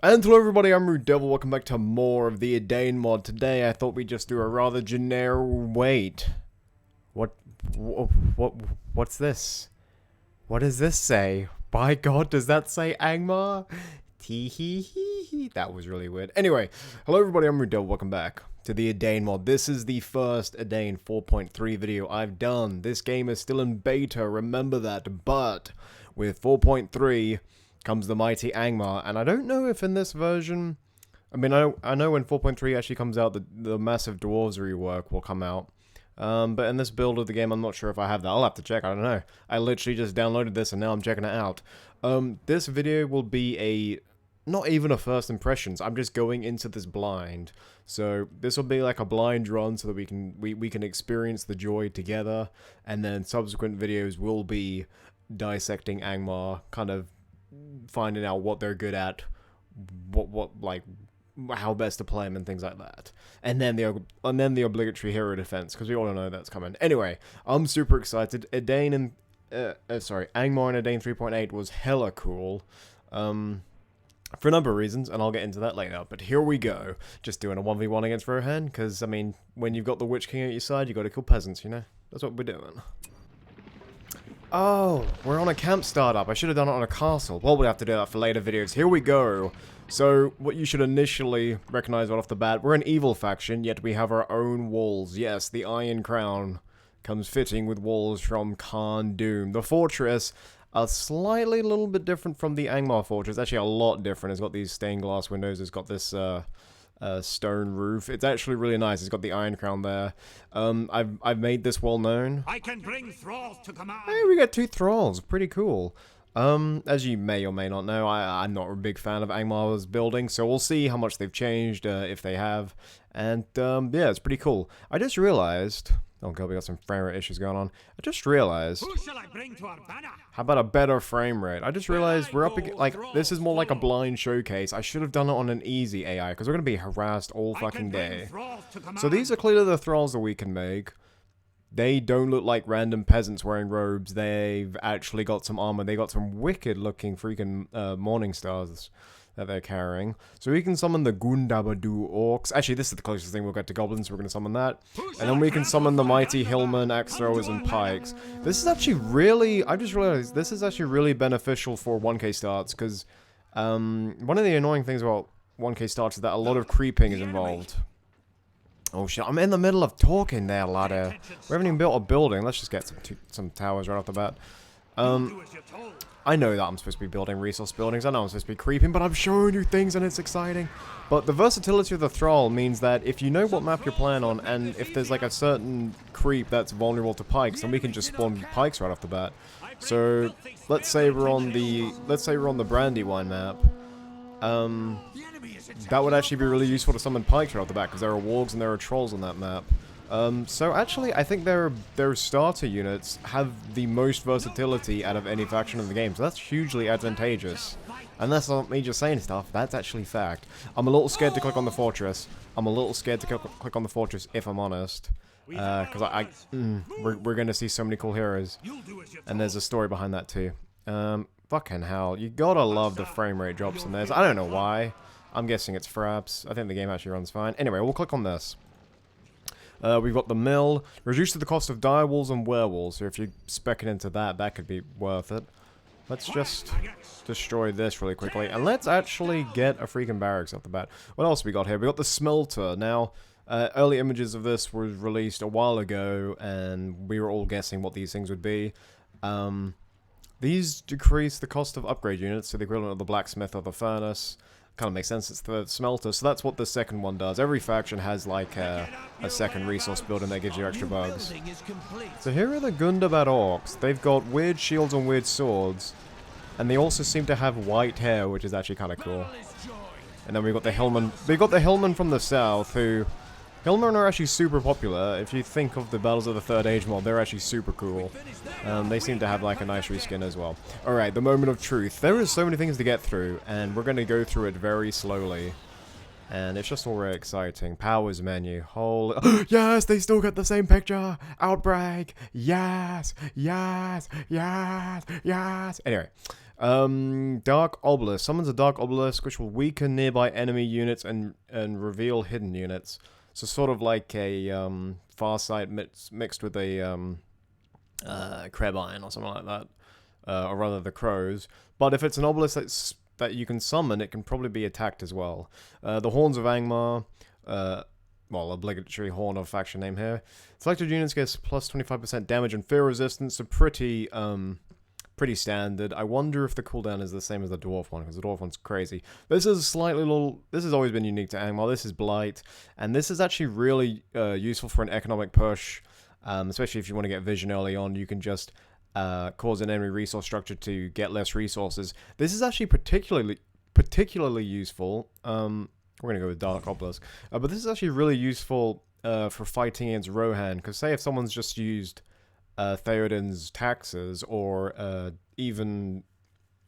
And hello everybody, I'm Rude Devil, welcome back to more of the Edain Mod. Today I thought we'd just do a rather generic... Wait. What's this? What does this say? By God, does that say Angmar? Tee-hee-hee-hee. That was really weird. Anyway, hello everybody, I'm Rude Devil, welcome back to the Edain Mod. This is the first Edain 4.3 video I've done. This game is still in beta, remember that, but with 4.3... comes the mighty Angmar, and I don't know if in this version, I mean, I know when 4.3 actually comes out, the massive dwarves rework will come out, but in this build of the game, I'm not sure if I have that. I'll have to check, I don't know. I literally just downloaded this, and now I'm checking it out. This video will be not even a first impressions, I'm just going into this blind. So, this will be like a blind run, so that we can experience the joy together, and then subsequent videos will be dissecting Angmar, kind of finding out what they're good at, like how best to play them and things like that, and then the obligatory hero defense, because we all know that's coming. Anyway, I'm super excited. Angmar and Edain 3.8 was hella cool, for a number of reasons, and I'll get into that later. But here we go, just doing a 1v1 against Rohan, because I mean, when you've got the Witch King at your side, you got to kill peasants, you know. That's what we're doing. Oh, we're on a camp startup. I should have done it on a castle. Well, we'll have to do that for later videos. Here we go. So, what you should initially recognize right off the bat, we're an evil faction, yet we have our own walls. Yes, the Iron Crown comes fitting with walls from Khan Doom. The fortress, a little bit different from the Angmar fortress. Actually, a lot different. It's got these stained glass windows. It's got this, stone roof. It's actually really nice. It's got the Iron Crown there. I've made this well known. I can bring thralls to command. Hey, we got 2 thralls. Pretty cool. As you may or may not know, I'm not a big fan of Angmar's building, so we'll see how much they've changed, if they have. And yeah, it's pretty cool. I just realized. Oh god, we got some frame rate issues going on. I just realized. Who shall I bring to our banner? How about a better frame rate? I just realized we're up against, like, this is more like a blind showcase. I should have done it on an easy AI, because we're going to be harassed all fucking day. So these are clearly the thralls that we can make. They don't look like random peasants wearing robes. They've actually got some armor. They got some wicked looking freaking morning stars that they're carrying. So we can summon the Gundabadu orcs. Actually, this is the closest thing we'll get to goblins, so we're going to summon that. And then we can summon the mighty hillmen, axe throwers, and pikes. This is actually really, I just realized, this is actually really beneficial for 1k starts, because one of the annoying things about 1k starts is that a lot of creeping is involved. Oh shit, I'm in the middle of talking there, ladder. We haven't even built a building. Let's just get some towers right off the bat. I know that I'm supposed to be building resource buildings, I know I'm supposed to be creeping, but I'm showing you things and it's exciting. But the versatility of the thrall means that if you know what map you're playing on, and if there's like a certain creep that's vulnerable to pikes, then we can just spawn pikes right off the bat. So let's say we're on the Brandywine map. That would actually be really useful to summon pikes right off the bat, because there are wargs and there are trolls on that map. So actually, I think their starter units have the most versatility out of any faction in the game, so that's hugely advantageous. And that's not me just saying stuff, that's actually fact. I'm a little scared to click on the fortress. I'm a little scared to click on the fortress, if I'm honest. Because we're gonna see so many cool heroes. And there's a story behind that too. Fucking hell, you gotta love the frame rate drops in this. I don't know why. I'm guessing it's fraps. I think the game actually runs fine. Anyway, we'll click on this. We've got the mill. Reduces the cost of direwolves and werewolves. So if you spec it into that, that could be worth it. Let's just destroy this really quickly. And let's actually get a freaking barracks off the bat. What else we got here? We got the smelter. Now, early images of this were released a while ago, and we were all guessing what these things would be. These decrease the cost of upgrade units, so the equivalent of the blacksmith or the furnace. Kind of makes sense, it's the smelter, so that's what the second one does. Every faction has like a second resource building that gives you extra bugs. So here are the Gundabad orcs. They've got weird shields and weird swords, and they also seem to have white hair, which is actually kind of cool. And then we've got the hillmen. We've got the hillmen from the south, who... Hillmen are actually super popular. If you think of the Battles of the Third Age mod, they're actually super cool. They seem to have like a nice reskin as well. Alright, the moment of truth. There are so many things to get through, and we're going to go through it very slowly. And it's just all very exciting. Powers menu. Holy... Yes, they still get the same picture! Outbreak! Yes! Yes! Yes! Yes! Anyway. Dark Obelisk. Summons a Dark Obelisk which will weaken nearby enemy units and reveal hidden units. So sort of like a Farsight mixed with a Krebine or something like that. Or rather the Crows. But if it's an Obelisk that you can summon, it can probably be attacked as well. The Horns of Angmar. Well, obligatory Horn of faction name here. Selected units gets plus 25% damage and fear resistance. So pretty standard. I wonder if the cooldown is the same as the Dwarf one, because the Dwarf one's crazy. This is this has always been unique to Angmar. This is Blight, and this is actually really useful for an economic push, especially if you want to get vision early on. You can just cause an enemy resource structure to get less resources. This is actually particularly useful. We're going to go with Dark Obelisk. But this is actually really useful for fighting against Rohan, because say if someone's just used Theoden's taxes, or even...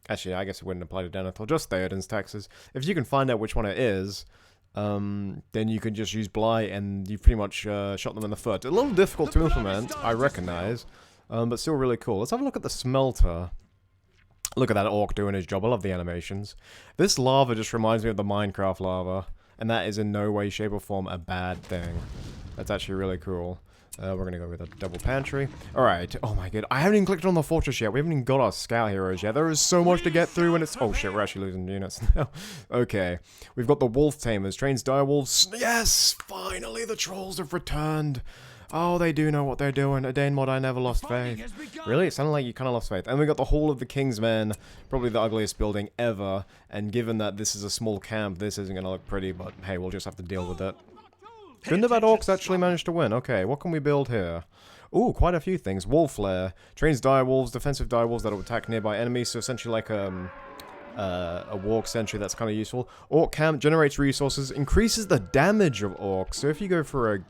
Actually, I guess it wouldn't apply to Denethor, just Theoden's taxes. If you can find out which one it is, then you can just use Blight, and you've pretty much shot them in the foot. A little difficult to implement, I recognize, but still really cool. Let's have a look at the smelter. Look at that orc doing his job. I love the animations. This lava just reminds me of the Minecraft lava, and that is in no way, shape, or form a bad thing. That's actually really cool. We're going to go with a double pantry. Alright. Oh my god. I haven't even clicked on the fortress yet. We haven't even got our scout heroes yet. There is so much to get through, and it's... Oh shit, we're actually losing units now. Okay. We've got the wolf tamers. Trains direwolves. Yes! Finally, the trolls have returned. Oh, they do know what they're doing. Edain Mod, I never lost faith. Really? It sounded like you kind of lost faith. And we got the Hall of the King's Men, probably the ugliest building ever. And given that this is a small camp, this isn't going to look pretty, but hey, we'll just have to deal with it. Gundabad Orcs actually managed to win. Okay, what can we build here? Ooh, quite a few things. Wolf Lair. Trains direwolves, defensive direwolves that will attack nearby enemies, so essentially like a walk sentry. That's kind of useful. Orc Camp generates resources, increases the damage of orcs. So if you go for a...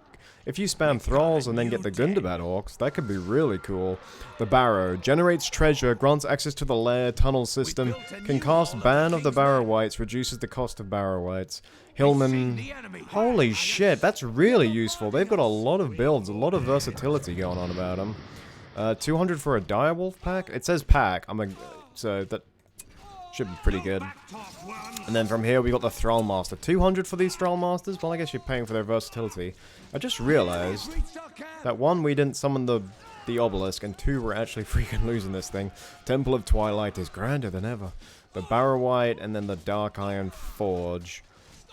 If you spam Thralls and then get the Gundabad Orcs, that could be really cool. The Barrow generates treasure, grants access to the lair tunnel system, can cast Ban of the Barrow Wights, reduces the cost of Barrow Wights. Hillman, holy shit, that's really useful. They've got a lot of builds, a lot of versatility going on about them. 200 for a direwolf pack? It says pack, so that should be pretty good. And then from here we got the Thrall Master. 200 for these Thrall Masters? Well, I guess you're paying for their versatility. I just realized that one, we didn't summon the obelisk, and two, we're actually freaking losing this thing. Temple of Twilight is grander than ever. The Barrow-wight and then the Dark Iron Forge.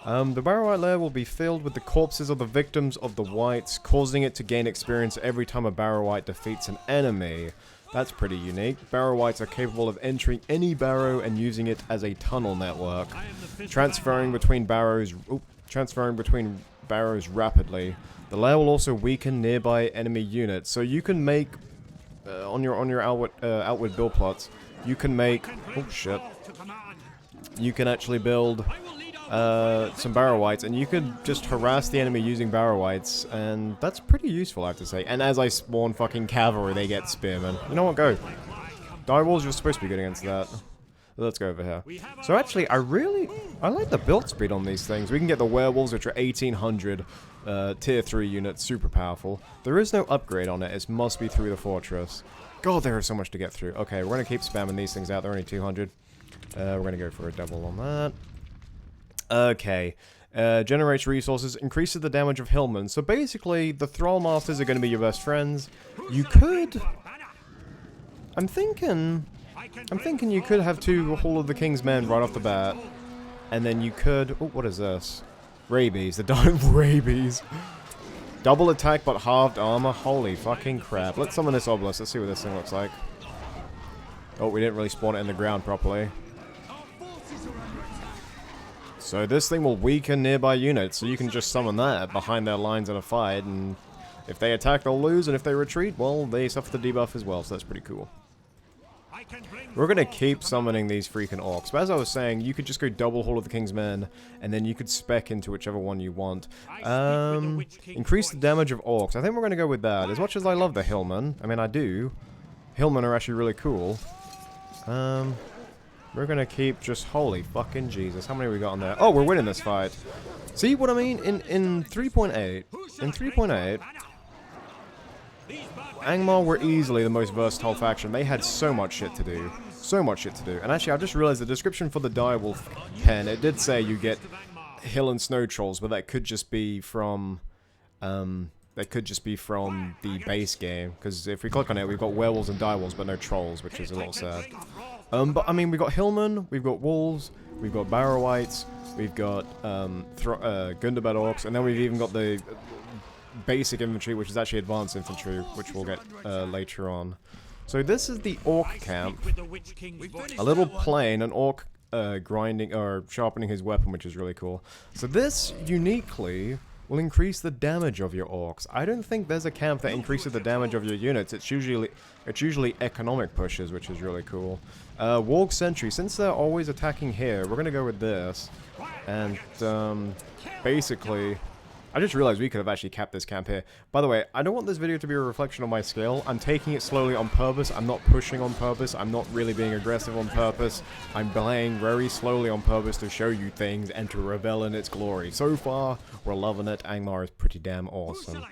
The Barrow-wight lair will be filled with the corpses of the victims of the wights, causing it to gain experience every time a Barrow-wight defeats an enemy. That's pretty unique. Barrow Wights are capable of entering any barrow and using it as a tunnel network, transferring between barrows rapidly. The lair will also weaken nearby enemy units, so you can make on your outward build plots. You can make you can actually build some Barrow Wights, and you could just harass the enemy using Barrow Wights, and that's pretty useful, I have to say. And as I spawn fucking cavalry, they get spearmen. You know what, go. Direwolves, you're supposed to be good against that. Let's go over here. So actually, I like the build speed on these things. We can get the werewolves, which are 1800 tier 3 units, super powerful. There is no upgrade on it, it must be through the fortress. God, there is so much to get through. Okay, we're going to keep spamming these things out, they're only 200. We're going to go for a double on that. Okay, generates resources, increases the damage of Hillman. So basically, the Thrall Masters are going to be your best friends. You could... I'm thinking you could have two Hall of the King's Men right off the bat. And then you could... Oh, what is this? Rabies. The Diamond Rabies. Double attack, but halved armor. Holy fucking crap. Let's summon this obelisk. Let's see what this thing looks like. Oh, we didn't really spawn it in the ground properly. So this thing will weaken nearby units, so you can just summon that behind their lines in a fight, and if they attack, they'll lose, and if they retreat, well, they suffer the debuff as well, so that's pretty cool. We're going to keep summoning these freaking orcs, but as I was saying, you could just go double Hall of the King's Men, and then you could spec into whichever one you want. Increase the damage of orcs. I think we're going to go with that. As much as I love the Hillmen, I mean, I do. Hillmen are actually really cool. We're gonna keep just... Holy fucking Jesus. How many we got on there? Oh, we're winning this fight. See what I mean? In 3.8... In 3.8... Angmar were easily the most versatile faction. They had so much shit to do. So much shit to do. And actually, I just realized the description for the direwolf pen, it did say you get hill and snow trolls, but that could just be from the base game, because if we click on it, we've got werewolves and direwolves, but no trolls, which is a little sad. But I mean, we've got hillmen, we've got wolves, we've got barrow-wights, we've got Gundabad orcs, and then we've even got the basic infantry, which is actually advanced infantry, which we'll get later on. So this is the orc camp. A little plain, an orc grinding or sharpening his weapon, which is really cool. So this uniquely will increase the damage of your orcs. I don't think there's a camp that increases the damage of your units. It's usually economic pushes, which is really cool. Warg Sentry, since they're always attacking here, we're gonna go with this. And basically, I just realized we could have actually capped this camp here. By the way, I don't want this video to be a reflection of my skill. I'm taking it slowly on purpose. I'm not pushing on purpose. I'm not really being aggressive on purpose. I'm playing very slowly on purpose to show you things and to revel in its glory. So far, we're loving it. Angmar is pretty damn awesome.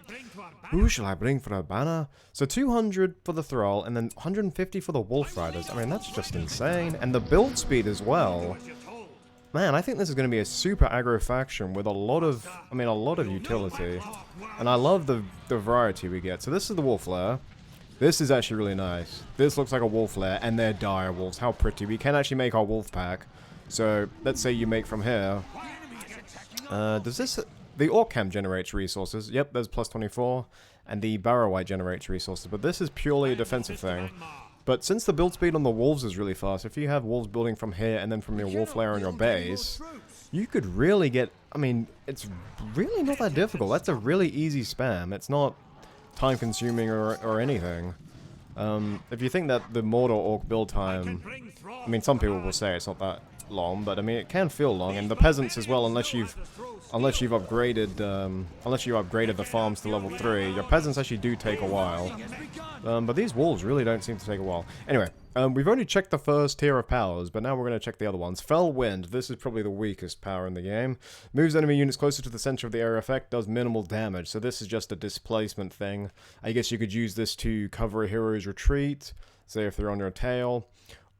Who shall I bring for a banner? So 200 for the Thrall, and then 150 for the Wolf Riders. I mean, that's just insane. And the build speed as well. Man, I think this is going to be a super aggro faction with a lot of utility. And I love the variety we get. So this is the Wolf Lair. This is actually really nice. This looks like a Wolf Lair, and they're dire wolves. How pretty. We can actually make our wolf pack. So, let's say you make from here. Does this... The Orc Camp generates resources. Yep, there's plus 24. And the Barrow-wight generates resources. But this is purely a defensive thing. But since the build speed on the wolves is really fast, if you have wolves building from here and then from your wolf lair on your base, you could really get... I mean, it's really not that difficult. That's a really easy spam. It's not time-consuming or anything. If you think that the Mordor Orc build time... I mean, some people will say it's not that long, but I mean, it can feel long. And the peasants as well, unless you've upgraded the farms to level 3, your peasants actually do take a while. But these wolves really don't seem to take a while. Anyway, we've only checked the first tier of powers, but now we're going to check the other ones. Fell Wind, this is probably the weakest power in the game. Moves enemy units closer to the center of the area effect, does minimal damage. So this is just a displacement thing. I guess you could use this to cover a hero's retreat, say if they're on your tail.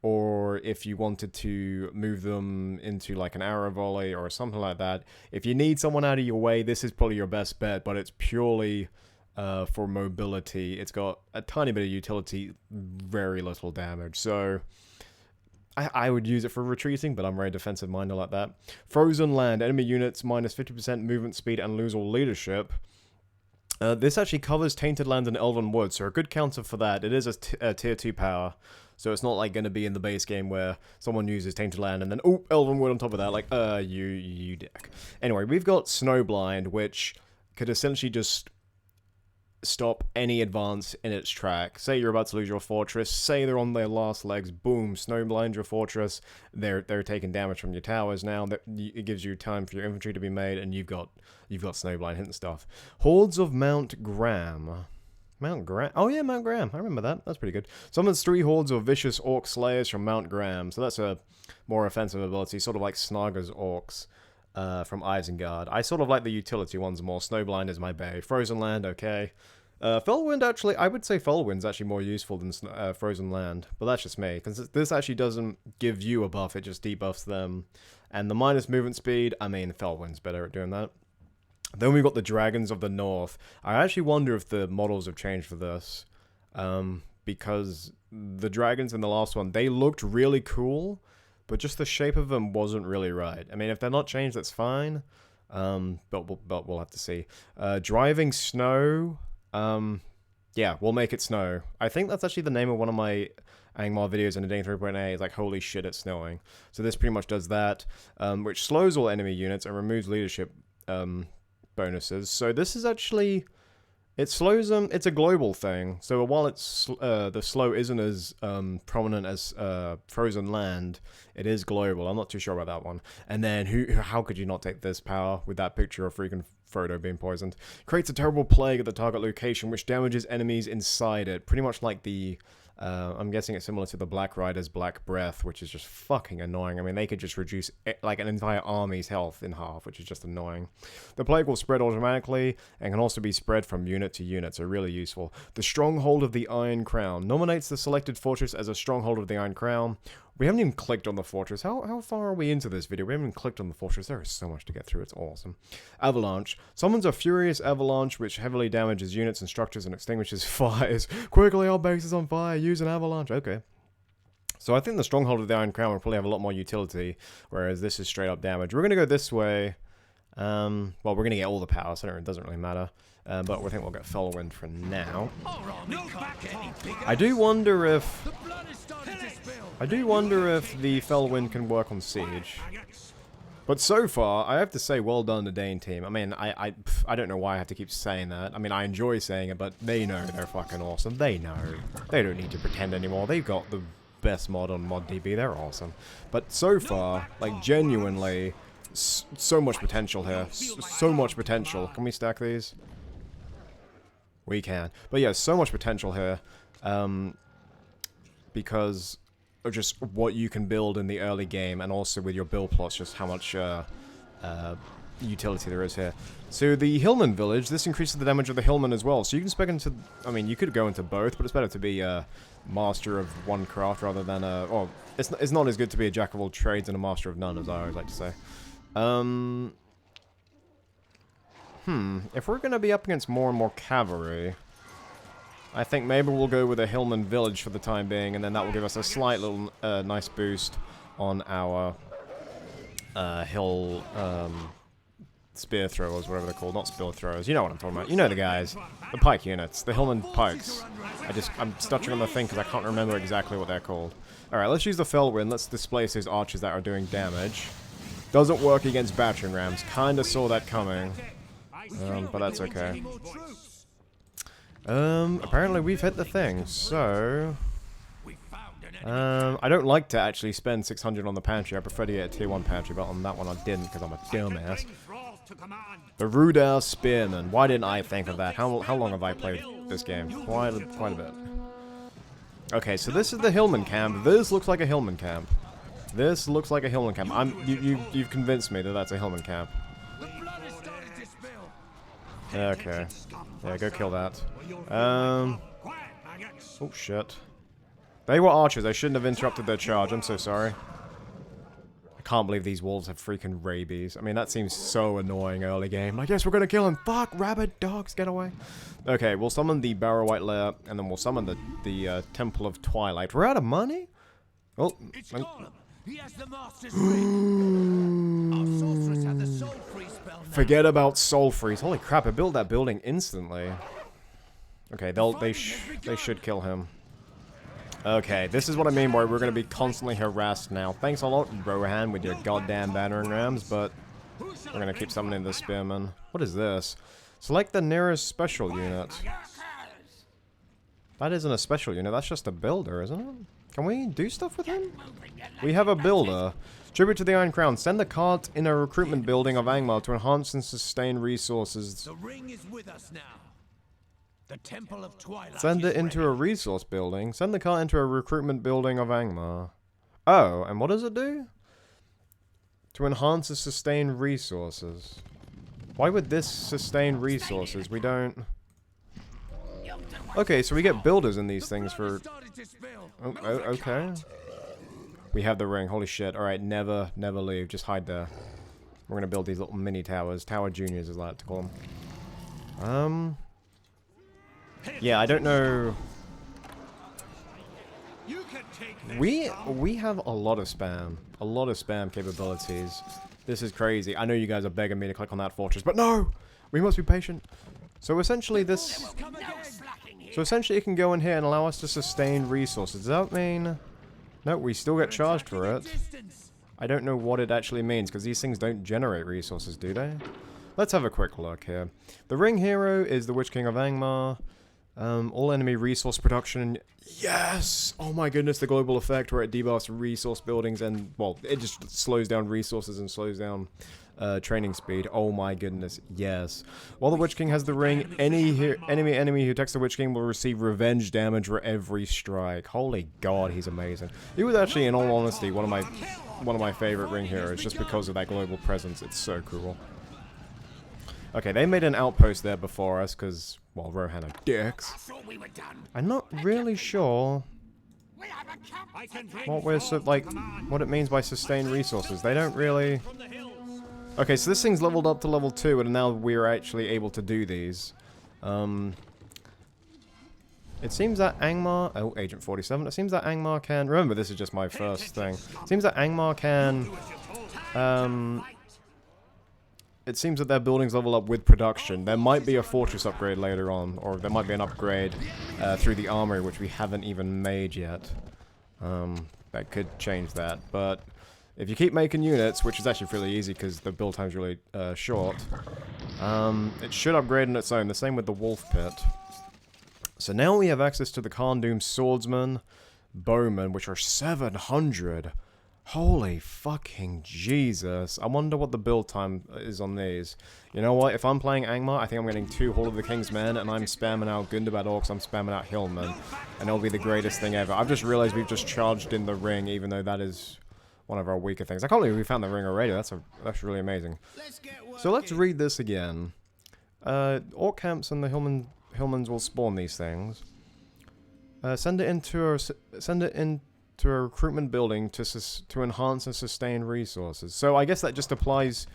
Or if you wanted to move them into like an arrow volley or something like that. If you need someone out of your way, this is probably your best bet, but it's purely for mobility. It's got a tiny bit of utility, very little damage. So I would use it for retreating, but I'm very defensive minded like that. Frozen Land, enemy units minus 50% movement speed and lose all leadership. This actually covers Tainted Land and Elven Wood, so a good counter for that. It is a tier 2 power. So it's not like going to be in the base game where someone uses Tainted Land and then, oh, Elven Wood on top of that, like, you dick. Anyway, we've got Snowblind, which could essentially just stop any advance in its track. Say you're about to lose your fortress, say they're on their last legs, boom, Snowblind your fortress, they're taking damage from your towers now, it gives you time for your infantry to be made, and you've got Snowblind hitting stuff. Hordes of Mount Graham. Mount Graham? Oh yeah, Mount Graham. I remember that. That's pretty good. Summons 3 hordes of vicious orc slayers from Mount Graham. So that's a more offensive ability, sort of like Snarga's orcs from Isengard. I sort of like the utility ones more. Snowblind is my bay. Frozen Land, okay. Fellwind, actually, I would say Fellwind's actually more useful than Frozen Land. But that's just me, because this actually doesn't give you a buff, it just debuffs them. And the minus movement speed, I mean, Fellwind's better at doing that. Then we've got the Dragons of the North. I actually wonder if the models have changed for this. Because the dragons in the last one, they looked really cool, but just the shape of them wasn't really right. I mean, if they're not changed, that's fine. But we'll have to see. Driving Snow. Yeah, we'll make it snow. I think that's actually the name of one of my Angmar videos in Edain 3.8. It's like, holy shit, it's snowing. So this pretty much does that, which slows all enemy units and removes leadership bonuses. So this is actually, it slows them. It's a global thing. So while it's the slow isn't as prominent as Frozen Land, it is global. I'm not too sure about that one. And then how could you not take this power with that picture of freaking Frodo being poisoned? Creates a terrible plague at the target location which damages enemies inside it. Pretty much like the I'm guessing it's similar to the Black Rider's Black Breath, which is just fucking annoying. I mean, they could just reduce like an entire army's health in half, which is just annoying. The plague will spread automatically and can also be spread from unit to unit, so really useful. The Stronghold of the Iron Crown nominates the selected fortress as a Stronghold of the Iron Crown. We haven't even clicked on the fortress. How far are we into this video? We haven't even clicked on the fortress. There is so much to get through. It's awesome. Avalanche. Summons a furious avalanche which heavily damages units and structures and extinguishes fires. Quickly, our base is on fire. Use an avalanche. Okay. So I think the Stronghold of the Iron Crown will probably have a lot more utility, whereas this is straight up damage. We're going to go this way. Well, we're going to get all the power, so it doesn't really matter. But we think we'll get Felwind for now. I do wonder if the Felwind can work on siege. But so far, I have to say, well done, Edain team. I mean, I don't know why I have to keep saying that. I mean, I enjoy saying it, but they know they're fucking awesome. They know. They don't need to pretend anymore. They've got the best mod on ModDB. They're awesome. But so far, like, genuinely, so much potential here. So much potential. Can we stack these? We can. But yeah, so much potential here. Because of just what you can build in the early game, and also with your build plots, just how much utility there is here. So the Hillman village, this increases the damage of the Hillman as well. So you can spec into, I mean, you could go into both, but it's better to be a master of one craft rather than a, well, it's not as good to be a jack of all trades and a master of none, as I always like to say. If we're going to be up against more and more cavalry, I think maybe we'll go with a Hillman village for the time being, and then that will give us a slight little nice boost on our hill spear throwers, whatever they're called. Not spear throwers, you know what I'm talking about. You know the guys. The pike units. The Hillman pikes. I'm stuttering on the thing because I can't remember exactly what they're called. Alright, let's use the Felwind. Let's displace these archers that are doing damage. Doesn't work against battering rams. Kinda saw that coming. But that's okay. Apparently we've hit the thing, so I don't like to actually spend 600 on the pantry. I prefer to get a tier 1 pantry, but on that one I didn't because I'm a dumbass. The Rudar Spearman. Why didn't I think of that? How long have I played this game? Quite a bit. Okay, so this is the Hillman camp. This looks like a Hillman camp. This looks like a Hillman camp. You've convinced me that that's a Hillman camp. Okay. Yeah, go kill that. Oh shit. They were archers. I shouldn't have interrupted their charge. I'm so sorry. I can't believe these wolves have freaking rabies. I mean, that seems so annoying early game. I guess we're gonna kill him. Fuck, rabbit dogs, get away. Okay, we'll summon the Barrow White Lair, and then we'll summon the Temple of Twilight. We're out of money? Oh. He has the master's ring. Our sorceress had the soul freeze spell now. Forget about soul freeze. Holy crap! I built that building instantly. Okay, they should kill him. Okay, this is what I mean by we're gonna be constantly harassed now. Thanks a lot, Rohan, with your goddamn battering rams, but we're gonna keep summoning the spearmen. What is this? Select the nearest special unit. That isn't a special unit. That's just a builder, isn't it? Can we do stuff with him? We have a builder. Tribute to the Iron Crown. Send the cart in a recruitment building of Angmar to enhance and sustain resources. The ring is with us now. The Temple of Twilight. Send it into a resource building. Send the cart into a recruitment building of Angmar. Oh, and what does it do? To enhance and sustain resources. Why would this sustain resources? We don't... Okay, so we get builders in these things for... Oh, okay. We have the ring. Holy shit. Alright, never leave. Just hide there. We're gonna build these little mini towers. Tower Juniors, as I like to call them. Yeah, I don't know... We have a lot of spam. A lot of spam capabilities. This is crazy. I know you guys are begging me to click on that fortress, but no! We must be patient. So essentially this... So essentially it can go in here and allow us to sustain resources. Does that mean... No, we still get charged for it. I don't know what it actually means, because these things don't generate resources, do they? Let's have a quick look here. The Ring Hero is the Witch King of Angmar. All enemy resource production. Yes! Oh my goodness, the global effect where it debuffs resource buildings and, well, it just slows down resources and slows down training speed. Oh my goodness, yes. While the Witch King has the ring, enemy who attacks the Witch King will receive revenge damage for every strike. Holy god, he's amazing. He was actually, in all honesty, one of my favorite ring heroes, just because of that global presence. It's so cool. Okay, they made an outpost there before us, because, well, Rohan are dicks. I'm not really sure what it means by sustained resources. They don't really... Okay, so this thing's leveled up to level 2, and now we're actually able to do these. It seems that Angmar... Oh, Agent 47. It seems that Angmar can... Remember, this is just my first thing. It seems that Angmar can... It seems that their buildings level up with production. There might be a fortress upgrade later on, or there might be an upgrade through the armory, which we haven't even made yet. That could change that, but if you keep making units, which is actually really easy because the build time's really short, it should upgrade on its own. The same with the Wolf Pit. So now we have access to the Khandoom Swordsman, Bowman, which are 700. Holy fucking Jesus. I wonder what the build time is on these. You know what? If I'm playing Angmar, I think I'm getting 2 Hall of the King's Men, and I'm spamming out Gundabad Orcs, I'm spamming out Hillmen. And it'll be the greatest thing ever. I've just realized we've just charged in the ring, even though that is one of our weaker things. I can't believe we found the ring already. That's really amazing. So let's read this again. Orc camps and the Hillmans will spawn these things. Send it into a recruitment building to enhance and sustain resources. So I guess that just applies...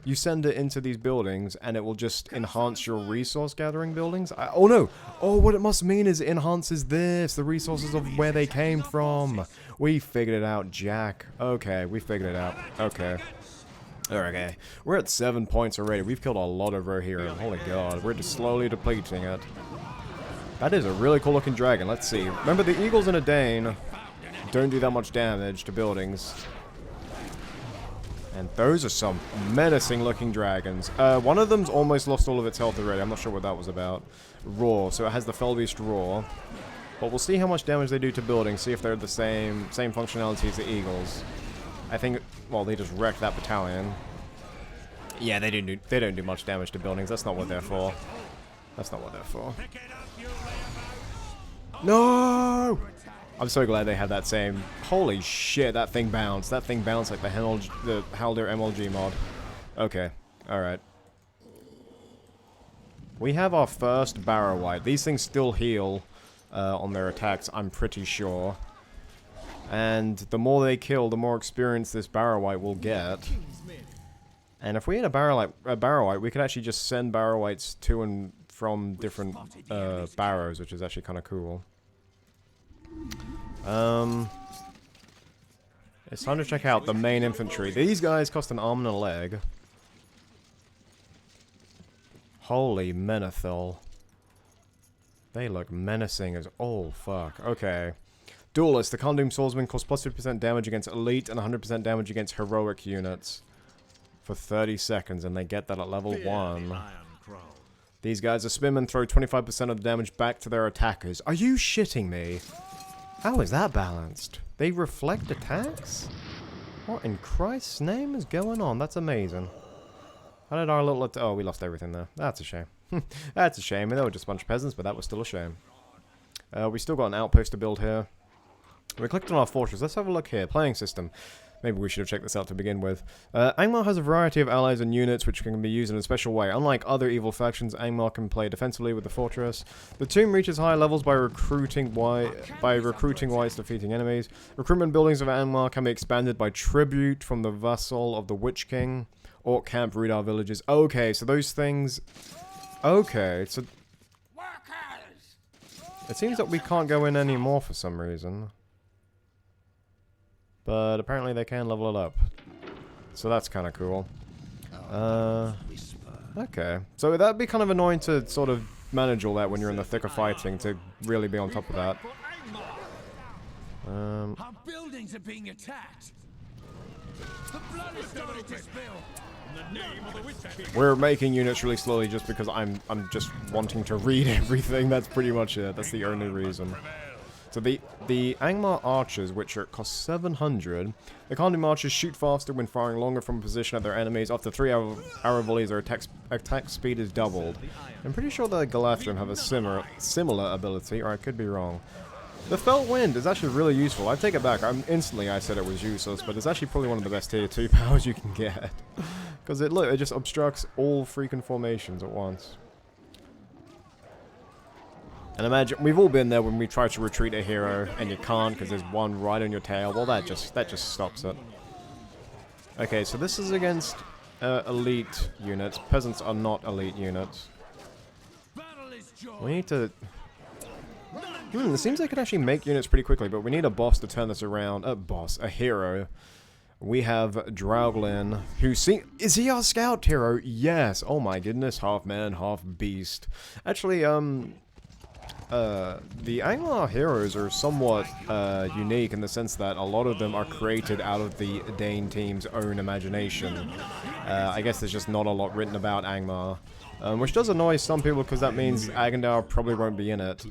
You send it into these buildings, and it will just enhance your resource gathering buildings? Oh no! Oh, what it must mean is it enhances this, the resources of where they came from. We figured it out, Jack. Okay, we figured it out. Okay. Okay. We're at 7 points already. We've killed a lot of Rohirrim. Holy god. We're just slowly depleting it. That is a really cool looking dragon. Let's see. Remember, the eagles in Edain don't do that much damage to buildings. And those are some menacing looking dragons. One of them's almost lost all of its health already. I'm not sure what that was about. Roar. So it has the Fellbeast Roar. But we'll see how much damage they do to buildings. See if they're the same functionality as the eagles. I think, well, they just wrecked that battalion. Yeah, they don't do much damage to buildings. That's not what they're for. That's not what they're for. No! I'm so glad they had that same... Holy shit, that thing bounced. That thing bounced like the Haldir MLG mod. Okay, alright. We have our first Barrow-Wight. These things still heal on their attacks, I'm pretty sure. And the more they kill, the more experience this Barrow-Wight will get. And if we had a Barrow-Wight, we could actually just send Barrow-Wights to and from different barrows, which is actually kind of cool. It's time to check out the main infantry. These guys cost an arm and a leg. Holy Menethil. They look menacing as... Oh, fuck. Okay. Duelist. The Khandoom Swordsman costs plus 50% damage against elite and 100% damage against heroic units. For 30 seconds, and they get that at level 1. These guys are spin and throw 25% of the damage back to their attackers. Are you shitting me? How is that balanced? They reflect attacks? What in Christ's name is going on? That's amazing. How did our little... Oh, we lost everything there. That's a shame. That's a shame. They were just a bunch of peasants, but that was still a shame. We still got an outpost to build here. We clicked on our fortress. Let's have a look here. Playing system. Maybe we should have checked this out to begin with. Angmar has a variety of allies and units which can be used in a special way. Unlike other evil factions, Angmar can play defensively with the fortress. The tomb reaches higher levels by recruiting wights defeating enemies. Recruitment buildings of Angmar can be expanded by tribute from the vassal of the Witch King. Orc camp, Rudar villages. Okay, so those things... Okay, so... It seems that we can't go in anymore for some reason. But apparently they can level it up. So that's kind of cool. Okay. So that'd be kind of annoying to sort of manage all that when you're in the thick of fighting, to really be on top of that. Our buildings are being attacked. The blood is starting to spill. We're making units really slowly just because I'm just wanting to read everything. That's pretty much it. That's the only reason. So the Angmar archers, which cost 700, the commanding archers shoot faster when firing longer from a position at their enemies. After 3 arrow volleys, their attack speed is doubled. I'm pretty sure the Galathrim have a similar ability, or I could be wrong. The Felt Wind is actually really useful. I take it back. Instantly I said it was useless, but it's actually probably one of the best tier 2 powers you can get. Because it just obstructs all freaking formations at once. And imagine, we've all been there when we try to retreat a hero and you can't because there's one right on your tail. Well, that just stops it. Okay, so this is against elite units. Peasants are not elite units. We need to... it seems like I could actually make units pretty quickly, but we need a boss to turn this around. A hero. We have Drauglin, who is he our scout hero? Yes. Oh my goodness, half man, half beast. Actually, the Angmar heroes are somewhat unique in the sense that a lot of them are created out of the Edain team's own imagination. I guess there's just not a lot written about Angmar, which does annoy some people because that means Agandar probably won't be in it.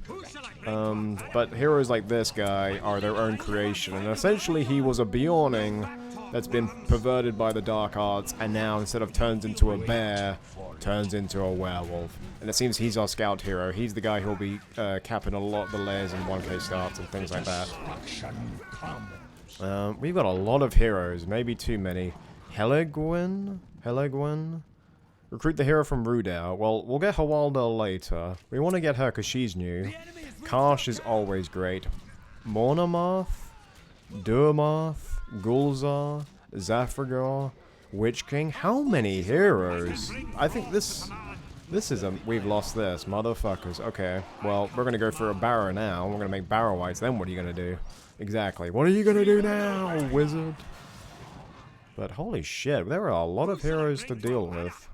But heroes like this guy are their own creation, and essentially he was a Bjorning that's been perverted by the dark arts, and now instead of turns into a bear, turns into a werewolf. And it seems he's our scout hero. He's the guy who'll be capping a lot of the layers in 1k starts and things like that. We've got a lot of heroes, maybe too many. Helegwin? Recruit the hero from Rudau. Well, we'll get Hawaldel later. We want to get her because she's new. Karsh is always great. Mornamarth? Durmarth? Gulzar, Zafragar, Witch King. How many heroes? I think this is we've lost this, motherfuckers. Okay, well, we're gonna go for a Barrow now. We're gonna make Barrow Whites. Then what are you gonna do? Exactly. What are you gonna do now, wizard? But holy shit, there are a lot of heroes to deal with.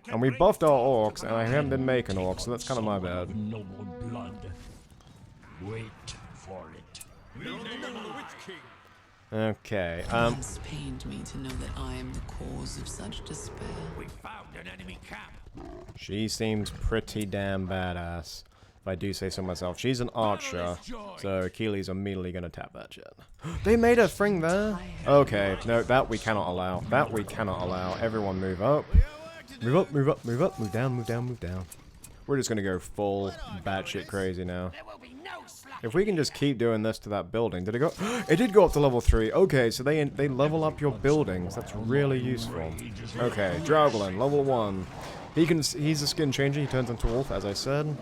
And we buffed our orcs, and I haven't been making orcs, so that's kind of my bad. No more blood. Wait for it. Okay, It's pained me to know that I am the cause of such despair. We found an enemy camp. she seems pretty damn badass, if I do say so myself. She's an archer, so Keely's immediately gonna tap that shit. They made a thing there? Okay, no, that we cannot allow. That we cannot allow. Everyone move up. Move up, move up, move up, move down, move down, move down. We're just gonna go full batshit crazy now. If we can just keep doing this to that building. Did it go? It did go up to level 3. Okay, so they level up your buildings. That's really useful. Okay, Drauglin, level 1. He's a skin changer. He turns into a wolf, as I said.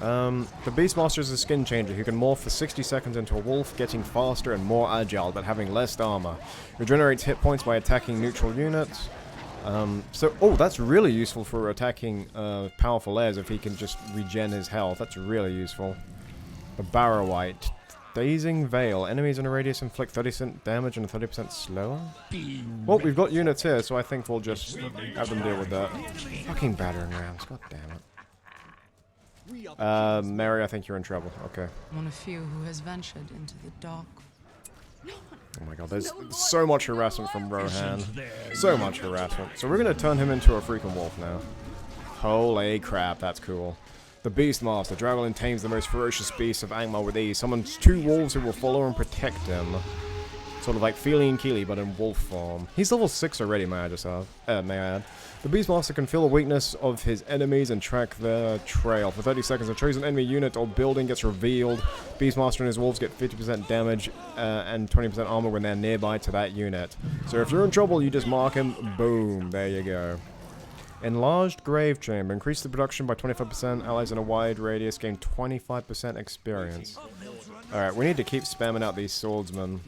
The Beastmaster is a skin changer who can morph for 60 seconds into a wolf, getting faster and more agile, but having less armor. Regenerates hit points by attacking neutral units. Oh, that's really useful for attacking powerful layers if he can just regen his health. That's really useful. The Barrow White. Dazing Veil. Enemies in a radius inflict 30% damage and 30% slower. Well, we've got units here, so I think we'll just have them deal with that. Fucking battering rams. God damn it. Mary, I think you're in trouble. Okay. One of few who has ventured into the dark. Oh my god, there's so much harassment from Rohan. So much harassment. So we're gonna turn him into a freaking wolf now. Holy crap, that's cool. The Beastmaster. Drauglin tames the most ferocious beasts of Angmar with ease. Summons 2 wolves who will follow and protect him. Sort of like Feely and Keely, but in wolf form. He's level 6 already, may I add. The Beastmaster can feel the weakness of his enemies and track their trail. For 30 seconds, a chosen enemy unit or building gets revealed. Beastmaster and his wolves get 50% damage and 20% armor when they're nearby to that unit. So if you're in trouble, you just mark him. Boom. There you go. Enlarged Grave Chamber. Increase the production by 25%. Allies in a wide radius gain 25% experience. Alright, we need to keep spamming out these swordsmen.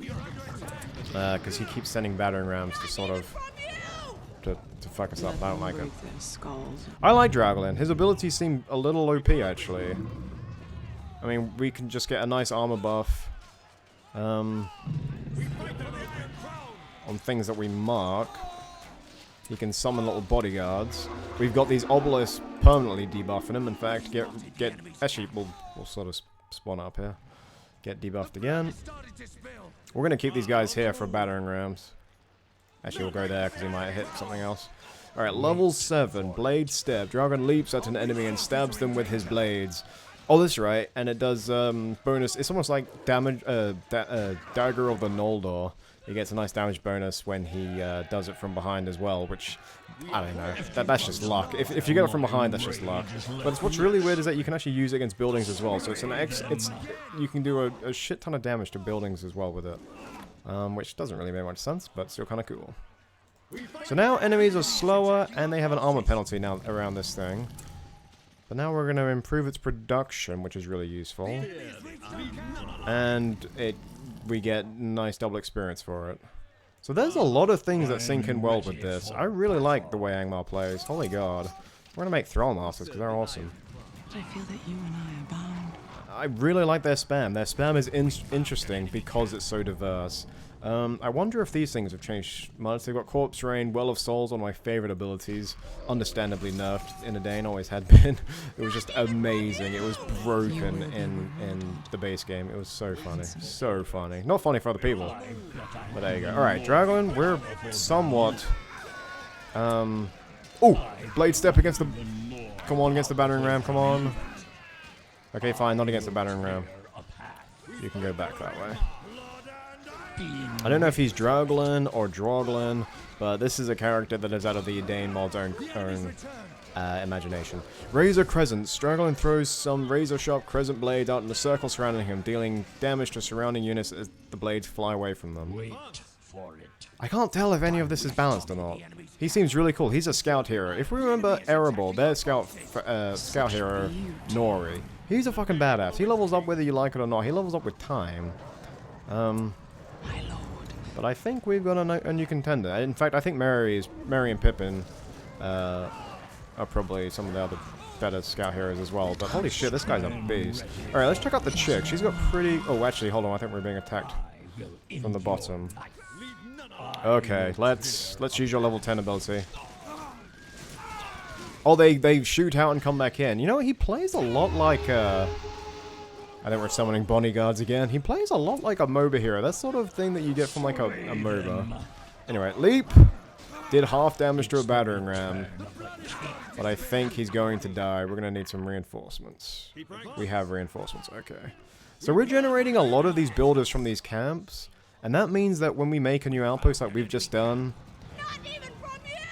Because he keeps sending battering rams to sort of... To fuck us up. I don't like it. I like Drauglin. His abilities seem a little OP, actually. I mean, we can just get a nice armor buff. On things that we mark. He can summon little bodyguards. We've got these obelisks permanently debuffing him. In fact, actually, we'll sort of spawn up here. Get debuffed again. We're gonna keep these guys here for battering rams. Actually, we'll go there because he might hit something else. Alright, level 7, Blade Step. Dragon leaps at an enemy and stabs them with his blades. Oh, that's right, and it does bonus. It's almost like damage, Dagger of the Noldor. He gets a nice damage bonus when he does it from behind as well, which, I don't know, that's just luck. If you get it from behind, that's just luck. But what's really weird is that you can actually use it against buildings as well, so you can do a shit ton of damage to buildings as well with it. Which doesn't really make much sense, but still kind of cool. So now enemies are slower, and they have an armor penalty now around this thing. But now we're going to improve its production, which is really useful. And we get nice double experience for it. So there's a lot of things that sink in well with this. I really like the way Angmar plays. Holy god. We're going to make Thrallmasters because they're awesome. I feel that you and I are bound. I really like their spam. Their spam is interesting because it's so diverse. I wonder if these things have changed much. They've got Corpse Rain, Well of Souls, one of my favorite abilities. Understandably nerfed in Edain, always had been. It was just amazing. It was broken in the base game. It was so funny. So funny. Not funny for other people. But there you go. Alright, Dragon, we're somewhat... Oh! Blade Step against the... Come on, against the Battering Ram, come on. Okay, fine, not against the Battering Ram. You can go back that way. I don't know if he's Droglin or Droglin, but this is a character that is out of the Edain Mod's own imagination. Razor Crescent. Droglin throws some razor-sharp crescent blades out in a circle surrounding him, dealing damage to surrounding units as the blades fly away from them. Wait for it. I can't tell if any of this is balanced or not. He seems really cool. He's a scout hero. If we remember Erebor, their scout hero, Nori. He's a fucking badass. He levels up whether you like it or not. He levels up with time. But I think we've got a new contender. In fact, I think Merry and Pippin are probably some of the other better scout heroes as well. But holy shit, this guy's a beast. Alright, let's check out the chick. She's got pretty... Oh, actually, hold on. I think we're being attacked from the bottom. Okay, let's use your level 10 ability. Oh, they shoot out and come back in. You know, he plays a lot like... I think we're summoning bodyguards again. He plays a lot like a MOBA hero. That's sort of thing that you get from like a MOBA. Anyway, leap. Did half damage to a battering ram. But I think he's going to die. We're going to need some reinforcements. We have reinforcements. Okay. So we're generating a lot of these builders from these camps. And that means that when we make a new outpost like we've just done...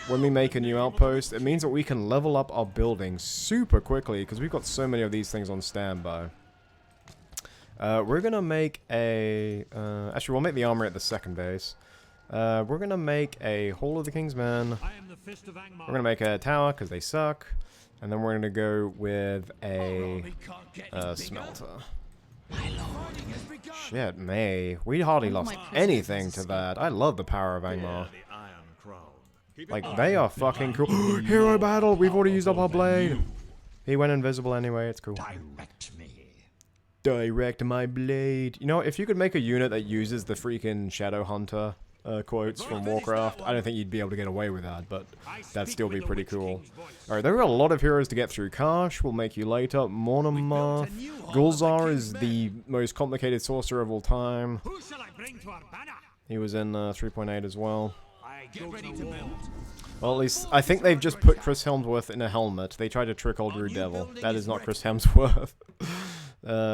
When we make a new outpost, it means that we can level up our buildings super quickly. Because we've got so many of these things on standby. We're gonna make a... actually, we'll make the armory at the second base. We're gonna make a Hall of the King's Men. We're gonna make a tower, because they suck. And then we're gonna go with a smelter. Shit, May. We hardly lost anything to that. I love the power of Angmar. Like, they are fucking cool. Hero battle! We've already used up our blade! He went invisible anyway, it's cool. Direct me. Direct my blade. You know, if you could make a unit that uses the freaking Shadow Hunter quotes from Warcraft, I don't think you'd be able to get away with that, but that'd still be pretty cool. Alright, there are a lot of heroes to get through. Karsh will make you later. Monomoth. Gulzar is the most complicated sorcerer of all time. He was in 3.8 as well. Well, at least, I think they've just put Chris Hemsworth in a helmet. They tried to trick old Rude Devil. That is not Chris Hemsworth.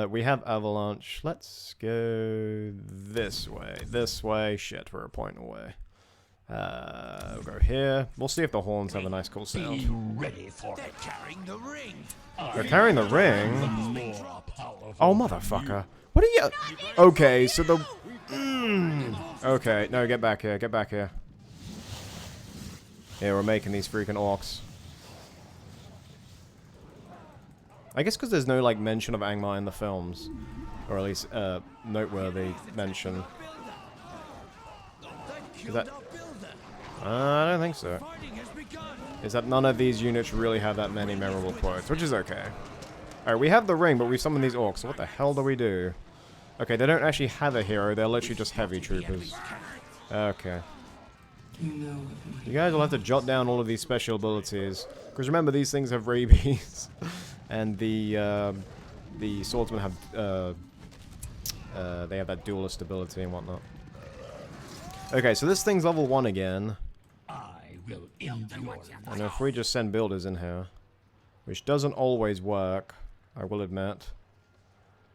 We have Avalanche. Let's go this way. This way. Shit, we're a point away. We'll go here. We'll see if the horns have a nice cool sound. Be ready for it. Carrying the ring. They're carrying the ring? Oh, motherfucker. What are you... Okay, so the... Okay, no, get back here. Get back here. Yeah, we're making these freaking orcs. I guess because there's no, like, mention of Angmar in the films. Or at least, noteworthy mention. Is that... I don't think so. Is that none of these units really have that many memorable quotes, which is okay. Alright, we have the ring, but we summon these orcs, so what the hell do we do? Okay, they don't actually have a hero, they're literally just heavy troopers. Okay. You guys will have to jot down all of these special abilities. Because remember, these things have rabies. And the swordsmen have, they have that duelist ability and whatnot. Okay, so this thing's level 1 again. I will end your life. And if we just send builders in here, which doesn't always work, I will admit.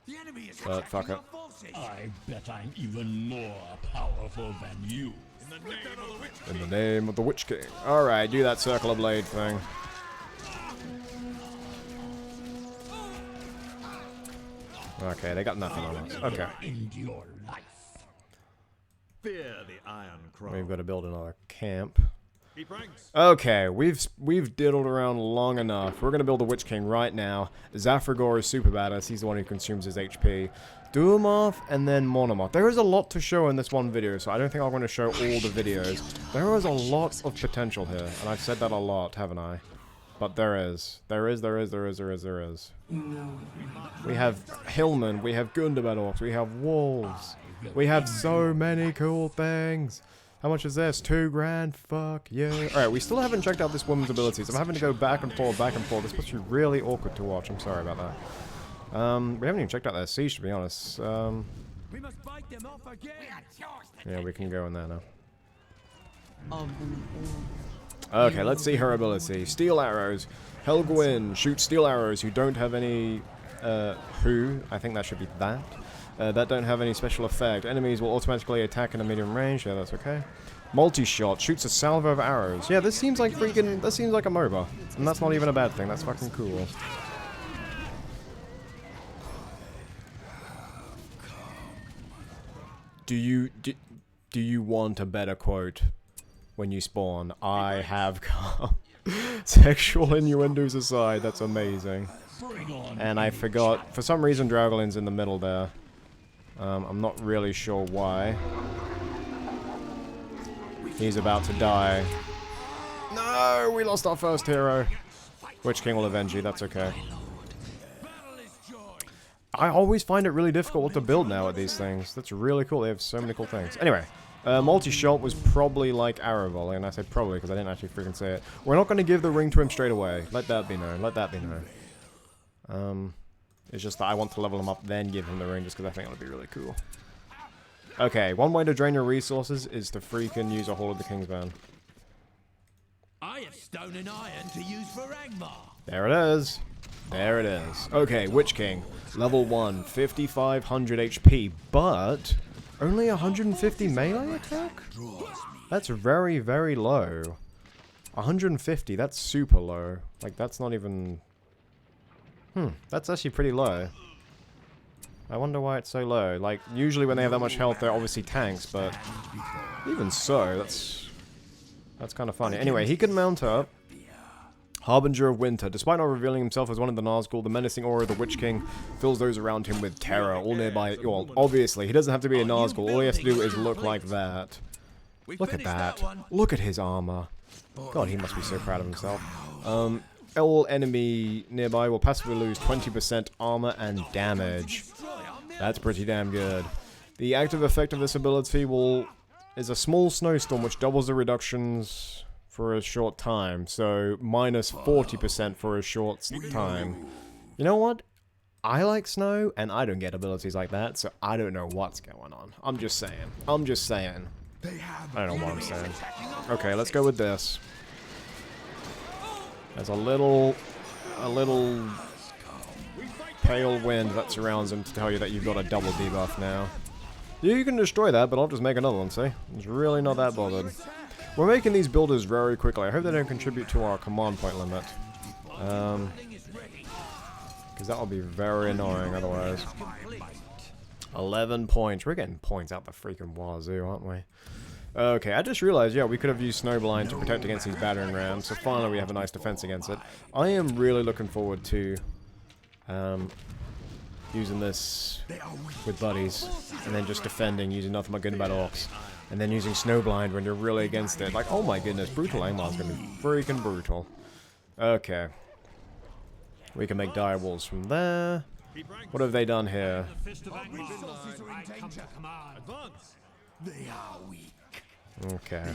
The enemy is But fuck attacking it. our forces. I bet I'm even more powerful than you. In the name of the Witch King. Alright, do that Circle of Blade thing. Okay, they got nothing on us. Okay. End your life. Fear the Iron Crow. We've got to build another camp. Keep ranks. Okay, we've diddled around long enough. We're gonna build the Witch King right now. Zafragor is super badass. He's the one who consumes his HP. Duamoth and then Monomoth. There is a lot to show in this one video, so I don't think I'm going to show all the videos. There is a lot of potential here, and I've said that a lot, haven't I? But there is. There is. We have Hillmen, we have Gundabad Orcs, we have Wolves. We have so many cool things. How much is this? 2 grand? Fuck yeah. Alright, we still haven't checked out this woman's abilities. I'm having to go back and forth, back and forth. This must be really awkward to watch. I'm sorry about that. We haven't even checked out their siege, to be honest. We must fight them off again. Yeah, we can go in there now. Of them all. Okay, let's see her ability. Steel arrows. Helgwyn shoots steel arrows who don't have any... I think that should be that. That don't have any special effect. Enemies will automatically attack in a medium range. Yeah, that's okay. Multi-shot shoots a salvo of arrows. Yeah, this seems like freaking... That seems like a MOBA. And that's not even a bad thing. That's fucking cool. Do you want a better quote when you spawn? I have come. Sexual innuendos aside, that's amazing. And I forgot, for some reason Dragolin's in the middle there. I'm not really sure why. He's about to die. No, we lost our first hero. Witch King will avenge you, that's okay. I always find it really difficult what to build now with these things. That's really cool, they have so many cool things. Anyway, multi-shot was probably like arrow volley, and I say probably because I didn't actually freaking say it. We're not going to give the ring to him straight away. Let that be known, let that be known. It's just that I want to level him up, then give him the ring, just because I think it would be really cool. Okay, one way to drain your resources is to freaking use a Hall of the Kingsman. I have stone and iron to use for Angmar. There it is. There it is. Okay, Witch King. Level 1, 5,500 HP, but only 150 melee attack? That's very, very low. 150, that's super low. Like, that's not even... that's actually pretty low. I wonder why it's so low. Like, usually when they have that much health, they're obviously tanks, but even so, that's kind of funny. Anyway, he can mount up. Harbinger of Winter. Despite not revealing himself as one of the Nazgul, the menacing aura of the Witch King fills those around him with terror. All nearby... Well, obviously, he doesn't have to be a Nazgul. All he has to do is look like that. Look at that. Look at his armor. God, he must be so proud of himself. All enemy nearby will passively lose 20% armor and damage. That's pretty damn good. The active effect of this ability is a small snowstorm which doubles the reductions for a short time. So, minus 40% for a short time. You know what? I like snow, and I don't get abilities like that, so I don't know what's going on. I'm just saying. I don't know what I'm saying. Okay, let's go with this. There's a little pale wind that surrounds him to tell you that you've got a double debuff now. You can destroy that, but I'll just make another one, see? It's really not that bothered. We're making these builders very quickly. I hope they don't contribute to our command point limit. Because that will be very annoying otherwise. 11 points. We're getting points out the freaking wazoo, aren't we? Okay, I just realized, yeah, we could have used Snowblind to protect against these battering rams, so finally we have a nice defense against it. I am really looking forward to using this with buddies, and then just defending using nothing but Gundabad Orcs, and then using Snowblind when you're really against it. Like, oh my goodness, Brutal Angmar is going to be freaking brutal. Okay. We can make dire walls from there. What have they done here? They are weak. Okay.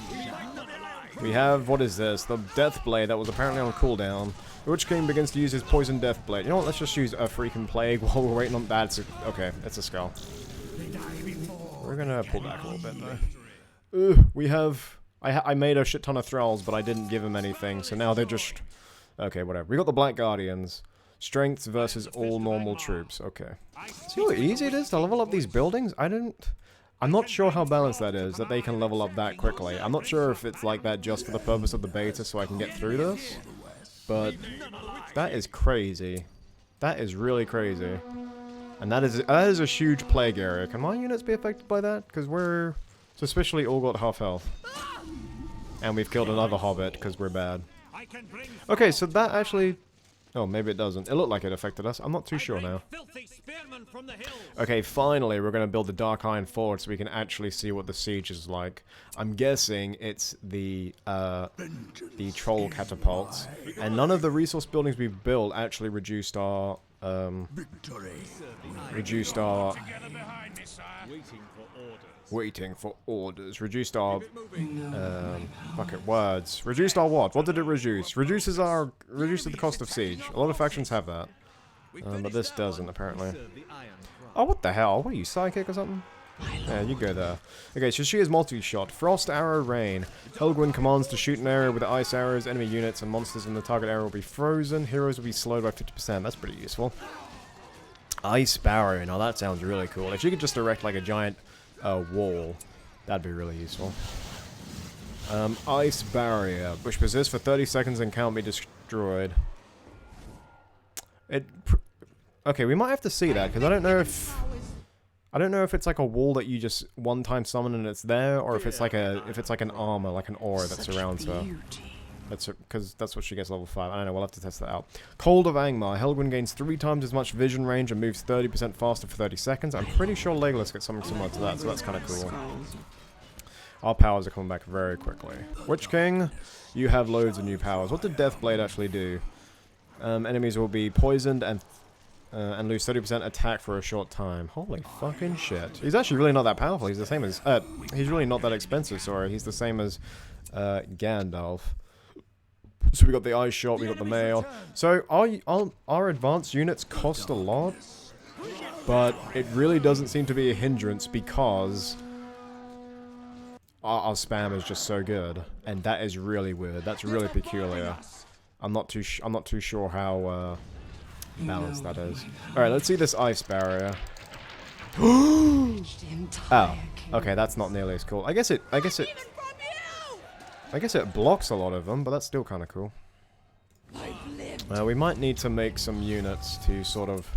We have, what is this? The Death Blade that was apparently on cooldown. The Witch King begins to use his Poison Death Blade. You know what, let's just use a freaking Plague while we're waiting on that. Okay, it's a skull. We're gonna pull back a little bit though. We have... I made a shit ton of thralls, but I didn't give them anything, so now they're just... Okay, whatever. We got the Black Guardians. Strength versus all normal troops. Okay. See how easy it is to level up these buildings? I'm not sure how balanced that is, that they can level up that quickly. I'm not sure if it's like that just for the purpose of the beta so I can get through this. But that is crazy. That is really crazy. And that is a huge plague area. Can my units be affected by that? Because we're suspiciously all got half health. And we've killed another hobbit because we're bad. Okay, so that actually... Oh, maybe it doesn't. It looked like it affected us. I'm not too sure now. Okay, finally, we're going to build the Dark Iron Forge so we can actually see what the siege is like. I'm guessing it's the troll catapults. And none of the resource buildings we've built actually reduced our... Waiting for orders. Reduced our... Reduced our what? What did it reduce? Reduces the cost of siege. A lot of factions have that. But this doesn't, apparently. Oh, what the hell? What are you, psychic or something? Yeah, you go there. Okay, so she is multi-shot. Frost Arrow Rain. Helgwyn commands to shoot an area with ice arrows. Enemy units and monsters in the target area will be frozen. Heroes will be slowed by 50%. That's pretty useful. Ice Barrier. Now that sounds really cool. If you could just erect like a giant... wall. That'd be really useful. Ice Barrier, which persists for 30 seconds and can't be destroyed. Okay, we might have to see that, because I don't know if it's like a wall that you just one-time summon and it's there, or if it's like an armor, like an aura that surrounds her. Because that's what she gets level 5. I don't know, we'll have to test that out. Cold of Angmar. Helgwyn gains 3 times as much vision range and moves 30% faster for 30 seconds. I'm pretty sure Legolas gets something similar to that, so that's kind of cool. Our powers are coming back very quickly. Witch King, you have loads of new powers. What did Deathblade actually do? Enemies will be poisoned and lose 30% attack for a short time. Holy fucking shit. He's actually really not that powerful. He's the same as... he's really not that expensive, sorry. He's the same as Gandalf. So we got the Ice Shot, we got the Mail. So our advanced units cost a lot, but it really doesn't seem to be a hindrance because our spam is just so good, and that is really weird. That's really peculiar. I'm not too sure how balanced that is. All right, let's see this Ice Barrier. Oh, okay, that's not nearly as cool. I guess it blocks a lot of them, but that's still kind of cool. We might need to make some units to sort of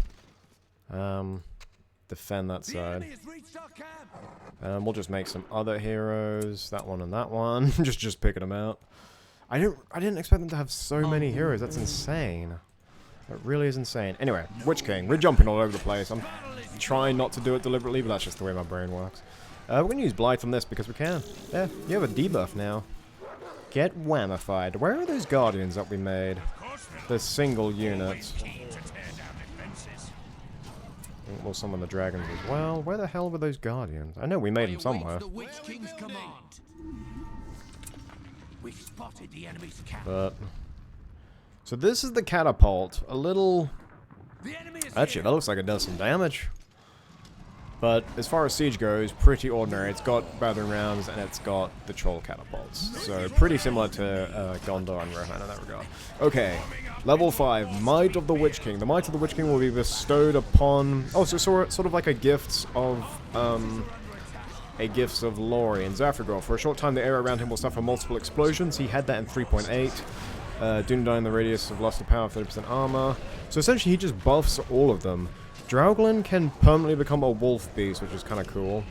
defend that side. We'll just make some other heroes, that one and that one. just picking them out. I didn't expect them to have so many heroes. That's insane. That really is insane. Anyway, Witch King. We're jumping all over the place. I'm trying not to do it deliberately, but that's just the way my brain works. We're going to use Blight on this because we can. Yeah, you have a debuff now. Get whammified. Where are those guardians that we made? The single units. We'll summon the dragons as well. Where the hell were those guardians? I know we made them somewhere. But so this is the catapult. A little... Actually, that looks like it does some damage. But as far as siege goes, pretty ordinary. It's got battering rams and it's got the troll catapults. So pretty similar to Gondor and Rohan in that regard. Okay, level 5, Might of the Witch King. The Might of the Witch King will be bestowed upon... Oh, so sort of like a gifts of Lori in Zafragor. For a short time, the area around him will suffer multiple explosions. He had that in 3.8. Dunedain, the radius of loss of power, 30% armor. So essentially, he just buffs all of them. Draughlin can permanently become a wolf beast, which is kind of cool.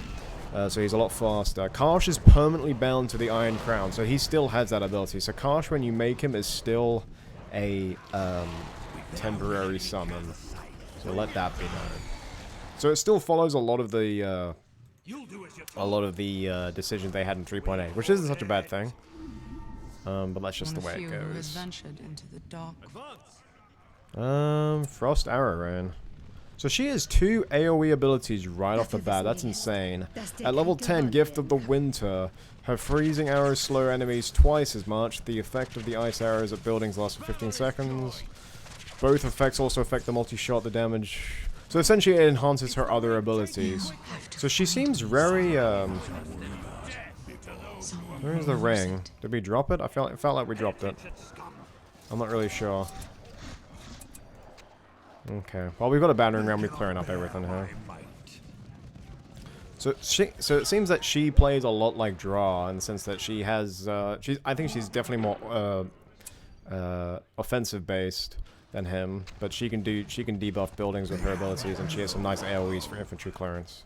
So he's a lot faster. Karsh is permanently bound to the Iron Crown, so he still has that ability. So Karsh, when you make him, is still a temporary summon. So let that be known. So it still follows a lot of the decisions they had in 3.8, which isn't such a bad thing. But that's just the way it goes. Frost Arrow Rain. So she has 2 AoE abilities right off the bat. That's insane. At level 10, Gift of the Winter. Her freezing arrows slow enemies twice as much. The effect of the ice arrows at buildings lasts for 15 seconds. Both effects also affect the multi-shot, the damage. So essentially it enhances her other abilities. So she seems very, Where's the ring? Did we drop it? It felt like we dropped it. I'm not really sure. Okay. Well, we've got a battering ram. We're clearing up everything here. So it seems that she plays a lot like Draw in the sense that she has. I think she's definitely more offensive based than him, but she can debuff buildings with her abilities, and she has some nice AOEs for infantry clearance.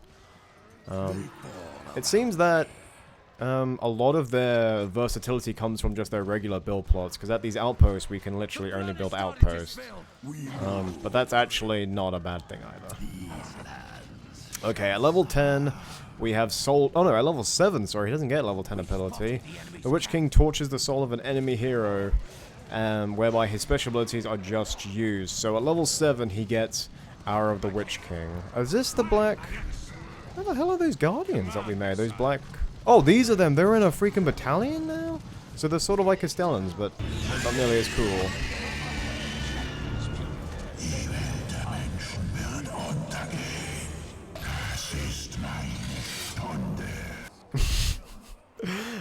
It seems that a lot of their versatility comes from just their regular build plots, because at these outposts we can literally only build outposts. But that's actually not a bad thing either. Okay, at level 10, we have soul... Oh no, at level 7, sorry, he doesn't get level 10 ability. The Witch King torches the soul of an enemy hero, whereby his special abilities are just used. So at level 7, he gets Hour of the Witch King. Is this the black... Where the hell are those guardians that we made? Those black... Oh, these are them. They're in a freaking battalion now? So they're sort of like Castellans, but not nearly as cool.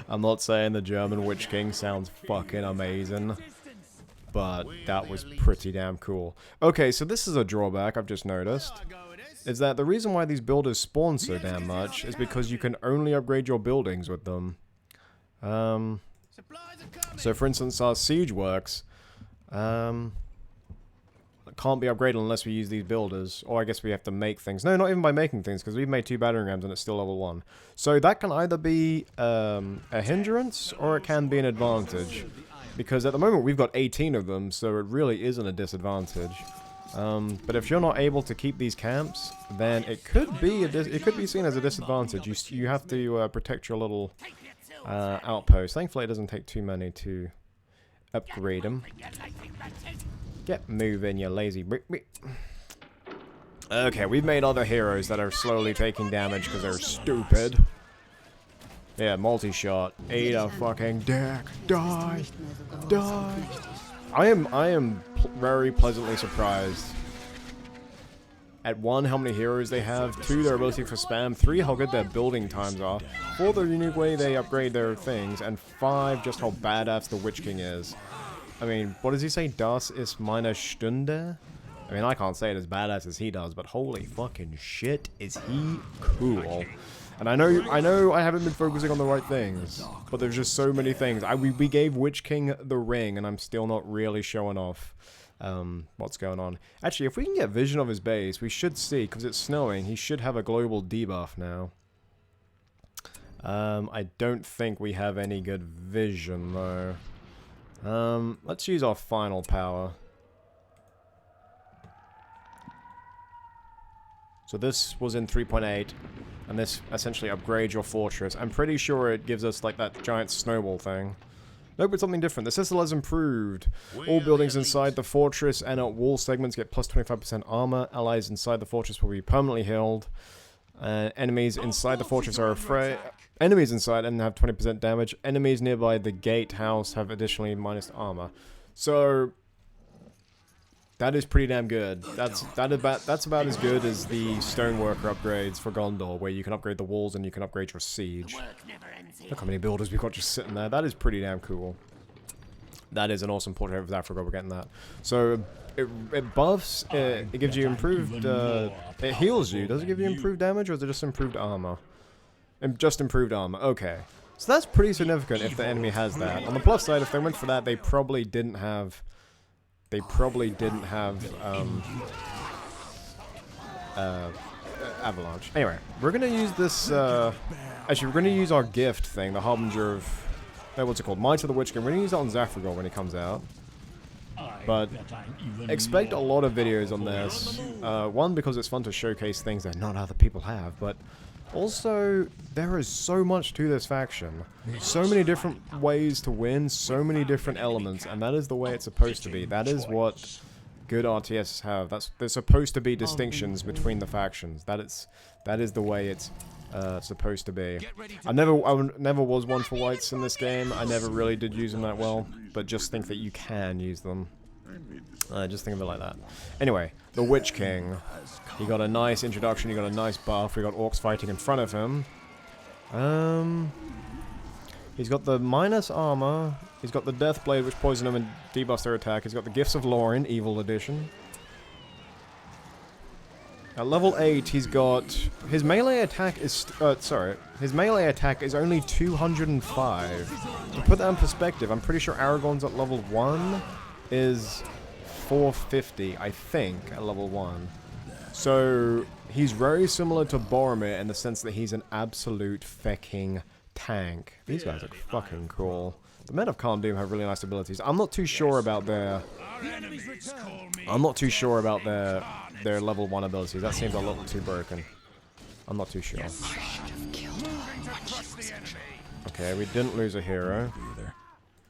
I'm not saying the German Witch King sounds fucking amazing, but that was pretty damn cool. Okay, so this is a drawback I've just noticed, is that the reason why these builders spawn so damn much is because you can only upgrade your buildings with them. So for instance, our siege works can't be upgraded unless we use these builders, or I guess we have to make things. No, not even by making things, because we've made 2 battering rams and it's still level 1. So that can either be a hindrance or it can be an advantage, because at the moment we've got 18 of them, so it really isn't a disadvantage. But if you're not able to keep these camps, then it could be seen as a disadvantage. You have to protect your little outpost. Thankfully, it doesn't take too many to upgrade them. Get moving, you lazy brick. Okay, we've made other heroes that are slowly taking damage because they're stupid. Yeah, multi-shot. Eat a fucking dick. Die. Die. I am very pleasantly surprised. At 1, how many heroes they have. 2, their ability for spam. 3, how good their building times are. 4, the unique way they upgrade their things. And 5, just how badass the Witch King is. I mean, what does he say? Das ist meine Stunde? I mean, I can't say it as badass as he does, but holy fucking shit, is he cool. And I know I haven't been focusing on the right things, but there's just so many things. We gave Witch King the ring, and I'm still not really showing off what's going on. Actually, if we can get vision of his base, we should see, because it's snowing, he should have a global debuff now. I don't think we have any good vision, though. Let's use our final power. So this was in 3.8, and this essentially upgrades your fortress. I'm pretty sure it gives us like that giant snowball thing. Nope, it's something different. The Cecil has improved. All buildings inside the fortress and at wall segments get plus 25% armor. Allies inside the fortress will be permanently healed. Enemies inside the fortress are afraid. Enemies inside and have 20% damage. Enemies nearby the gatehouse have additionally minus armor. So that is pretty damn good. That's about as good as the stoneworker upgrades for Gondor, where you can upgrade the walls and you can upgrade your siege. Look how many builders we've got just sitting there. That is pretty damn cool. That is an awesome portrait of Africa. We're getting that. So it buffs. It gives you improved. It heals you. Does it give you improved damage, or is it just improved armor? Just improved armor. Okay. So that's pretty significant if the enemy has that. On the plus side, if they went for that, they probably didn't have. Avalanche. Anyway, we're gonna use this. Actually, we're gonna use our gift thing, the Harbinger of. What's it called? Might of the Witch King. We're gonna use that on Zafragor when he comes out. But expect a lot of videos on this. One, because it's fun to showcase things that not other people have, but also there is so much to this faction. So many different ways to win, so many different elements, and that is the way it's supposed to be. That is what good RTSs have. There's supposed to be distinctions between the factions. That is the way it's supposed to be. I never was one for whites in this game. I never really did use them that well, but just think that you can use them. Just think of it like that. Anyway, the Witch King. He got a nice introduction, he got a nice buff, we got orcs fighting in front of him. He's got the minus armor. He's got the Death Blade, which poison him and debuffs their attack. He's got the Gifts of Lauren, Evil Edition. At level 8, he's got... His melee attack is... His melee attack is only 205. To put that in perspective, I'm pretty sure Aragorn's at level 1 is 450, I think, at level 1. So, he's very similar to Boromir in the sense that he's an absolute fecking tank. These guys look fucking cool. The Men of Khand Dûm have really nice abilities. I'm not too sure about their... their level 1 abilities. That seems a little too broken. I'm not too sure. Okay, we didn't lose a hero.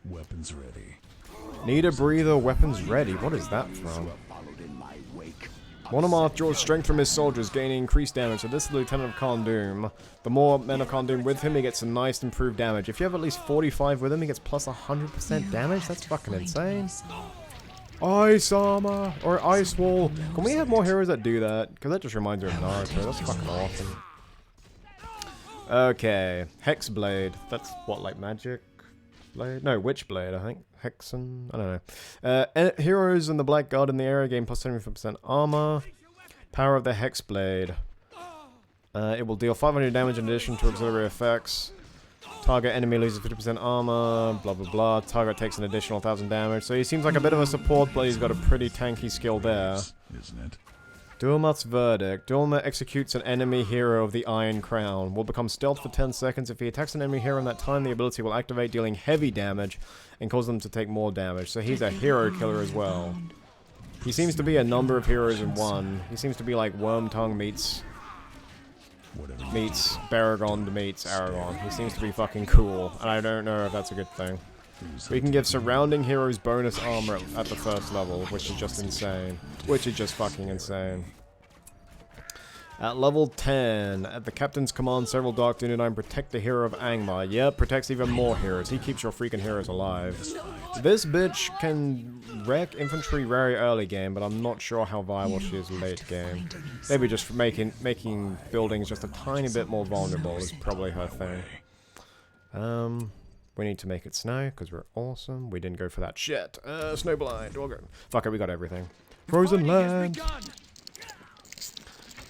Weapons ready. Need a breather, weapons ready. What is that from? Monomarth draws strength from his soldiers, gaining increased damage. So this is the Lieutenant of Khand Dûm. The more Men of Khand Dûm with him, he gets some nice improved damage. If you have at least 45 with him, he gets plus 100% damage. That's fucking insane. Ice armor or ice wall. Can we have more heroes that do that? Because that just reminds me of Naruto. That's fucking awesome. Okay, Hex Blade. That's what, like magic blade? No, Witch Blade, I think. Hexen? I don't know. Heroes in the Black Guard in the area gain plus 75% armor. Power of the Hex Blade. It will deal 500 damage in addition to auxiliary effects. Target enemy loses 50% armor, blah blah blah. Target takes an additional 1,000 damage. So he seems like a bit of a support, but he's got a pretty tanky skill there. Isn't it? Dulmath's Verdict. Dulmath executes an enemy hero of the Iron Crown. Will become stealth for 10 seconds. If he attacks an enemy hero in that time, the ability will activate, dealing heavy damage and cause them to take more damage. So he's a hero killer as well. He seems to be a number of heroes in one. He seems to be like Wormtongue meets Baragond meets Aragorn. He seems to be fucking cool, and I don't know if that's a good thing. We can give surrounding heroes bonus armor at the first level, which is just insane. Which is just fucking insane. At level 10, at the captain's command, several Dark Dunedain protect the hero of Angmar. Yep, protects even more heroes. He keeps your freaking heroes alive. This bitch can wreck infantry very early game, but I'm not sure how viable she is late game. Maybe just for making buildings just a tiny bit more vulnerable is probably her thing. We need to make it snow, because we're awesome. We didn't go for that shit. Snowblind. We'll go. Fuck it, we got everything. Frozen Land.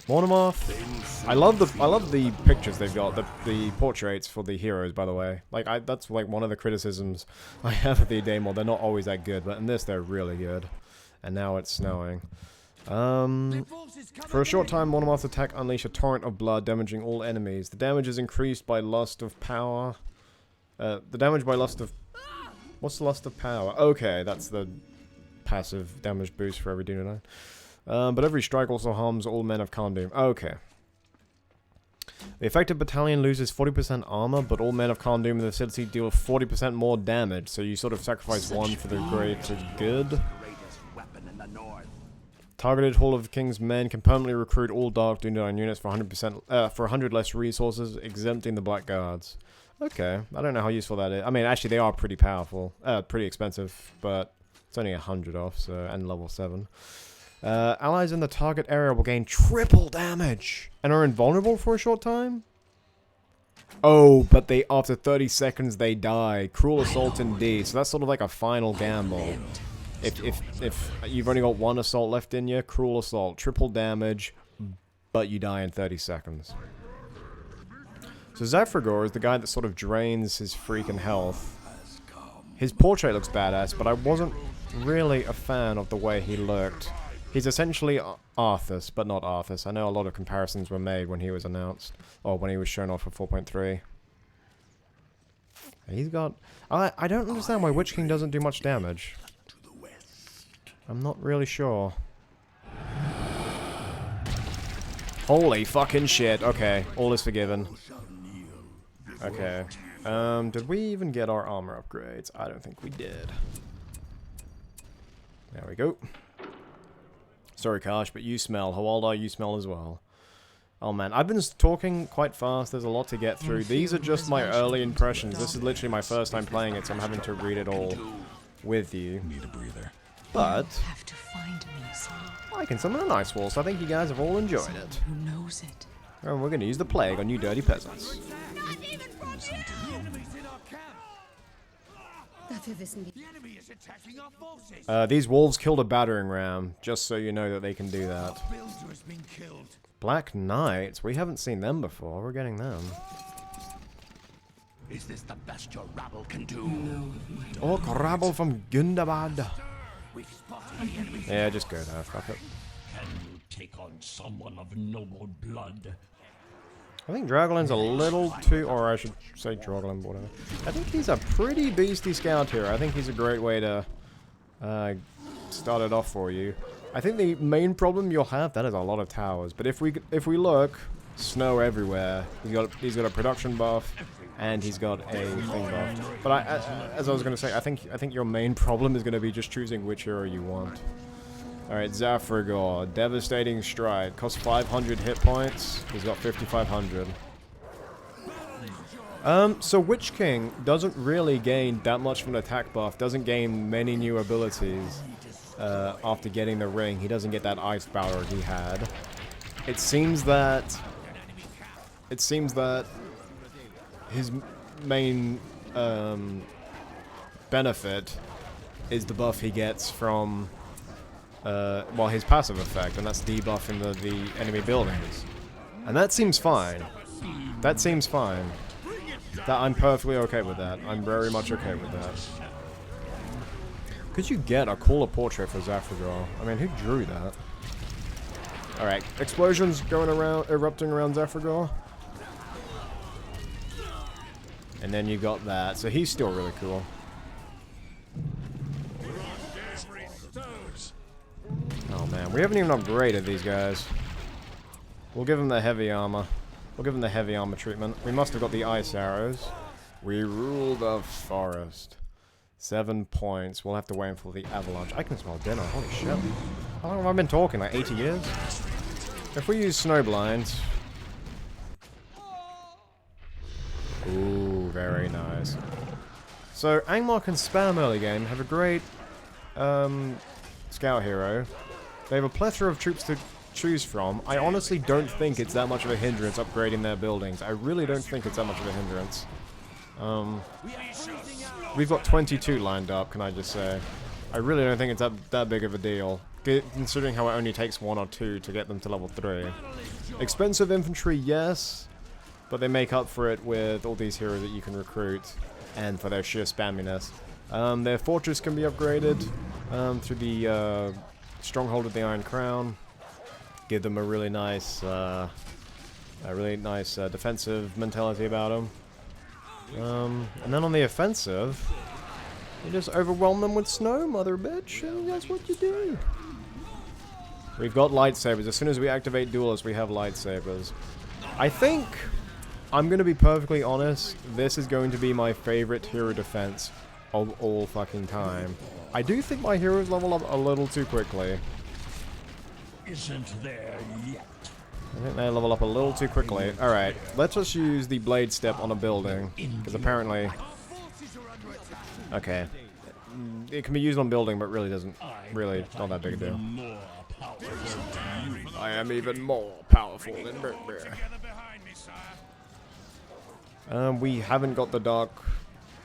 Monomarth. I love the pictures they've got, the portraits for the heroes, by the way. Like that's like one of the criticisms I have of the Edain Mod. They're not always that good, but in this they're really good. And now it's snowing. For a short time, Monomarth's attack unleash a torrent of blood, damaging all enemies. The damage is increased by lust of power. The damage by lust of... What's the lust of power? Okay, that's the passive damage boost for every Dunedain. But every strike also harms all Men of Khand Dûm. Okay. The affected battalion loses 40% armor, but all Men of Khand Dûm in the vicinity deal 40% more damage, so you sort of sacrifice one for the greater good. Targeted Hall of King's Men can permanently recruit all Dark Dunedain units for 100%, for 100 less resources, exempting the Black Guards. Okay, I don't know how useful that is. I mean, actually, they are pretty powerful, pretty expensive, but it's only 100 off, so, and level 7. Allies in the target area will gain triple damage and are invulnerable for a short time. Oh, but after 30 seconds they die. Cruel assault indeed. So that's sort of like a final gamble. If you've only got one assault left in you, cruel assault, triple damage, but you die in 30 seconds. So Zephragor is the guy that sort of drains his freaking health. His portrait looks badass, but I wasn't really a fan of the way he looked. He's essentially Arthas, but not Arthas. I know a lot of comparisons were made when he was announced, or when he was shown off for 4.3. He's got... I don't understand why Witch King doesn't do much damage. I'm not really sure. Holy fucking shit. Okay, all is forgiven. Okay. Did we even get our armor upgrades? I don't think we did. There we go. Sorry, Karsh, but you smell. How old are you? Smell as well. Oh man, I've been talking quite fast. There's a lot to get through. These are just my early impressions. This is literally my first time playing it, so I'm having to read it all with you. Need a breather. But Have to find me some. I can summon an ice wall, so I think you guys have all enjoyed it. Who knows it? And we're going to use the plague on you dirty peasants. our camp. Dafür wissen wir. The enemy is attacking our forces. These wolves killed a battering ram, just so you know that they can do that. Our builder has been killed. Black Knights? We haven't seen them before. We're getting them. Is this the best your rabble can do? Orc rabble from Gundabad. We've spotted the enemy. Yeah, just go there. Fuck it. Can you take on someone of noble blood? I think Dragolin's a little too, or I should say Draglin, whatever. I think he's a pretty beastie scout here. I think he's a great way to start it off for you. I think the main problem you'll have, that is a lot of towers. But if we look, snow everywhere. He's got a production buff, and he's got a thing buff. But as I was gonna say, I think your main problem is gonna be just choosing which hero you want. Alright, Zafragor, Devastating Strike, costs 500 hit points, he's got 5,500. So Witch King doesn't really gain that much from an attack buff, doesn't gain many new abilities after getting the ring. He doesn't get that ice power he had. It seems that his main benefit is the buff he gets from well, his passive effect, and that's debuffing the enemy buildings. And that seems fine. That seems fine. I'm perfectly okay with that. I'm very much okay with that. Could you get a cooler portrait for Zafragor? I mean, who drew that? Alright, explosions going around, erupting around Zafragor. And then you got that, so he's still really cool. Oh man, we haven't even upgraded these guys. We'll give them the heavy armor. We'll give them the heavy armor treatment. We must have got the ice arrows. We rule the forest. 7 points. We'll have to wait for the avalanche. I can smell dinner. Holy shit. How long have I been talking? Like 80 years? If we use snowblinds. Ooh, very nice. So Angmar can spam early game. Have a great scout hero. They have a plethora of troops to choose from. I honestly don't think it's that much of a hindrance upgrading their buildings. I really don't think it's that much of a hindrance. We've got 22 lined up, can I just say. I really don't think it's that big of a deal, considering how it only takes 1 or 2 to get them to level 3. Expensive infantry, yes, but they make up for it with all these heroes that you can recruit, and for their sheer spamminess. Their fortress can be upgraded through the Stronghold of the Iron Crown. Give them a really nice defensive mentality about them. And then on the offensive, you just overwhelm them with snow, mother bitch, and that's what you do. We've got lightsabers. As soon as we activate duelists, we have lightsabers. I think, I'm gonna be perfectly honest, this is going to be my favorite hero defense of all fucking time. I do think my heroes level up a little too quickly. Isn't there yet? I think they level up a little too quickly. Alright, let's just use the blade step on a building, because apparently... Okay. It can be used on building, but really doesn't... Really, not that big a deal. I am even more powerful than Bear. We haven't got the dark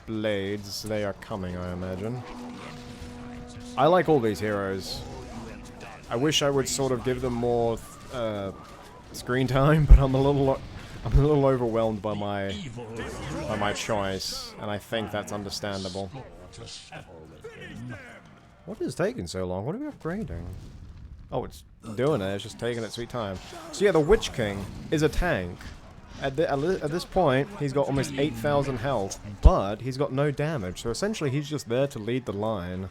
blades. They are coming, I imagine. I like all these heroes. I wish I would sort of give them more screen time, but I'm a little overwhelmed by my choice, and I think that's understandable. What is taking so long? What are we upgrading? Oh, it's doing it. It's just taking its sweet time. So yeah, the Witch King is a tank. At this point, he's got almost 8,000 health, but he's got no damage. So essentially, he's just there to lead the line.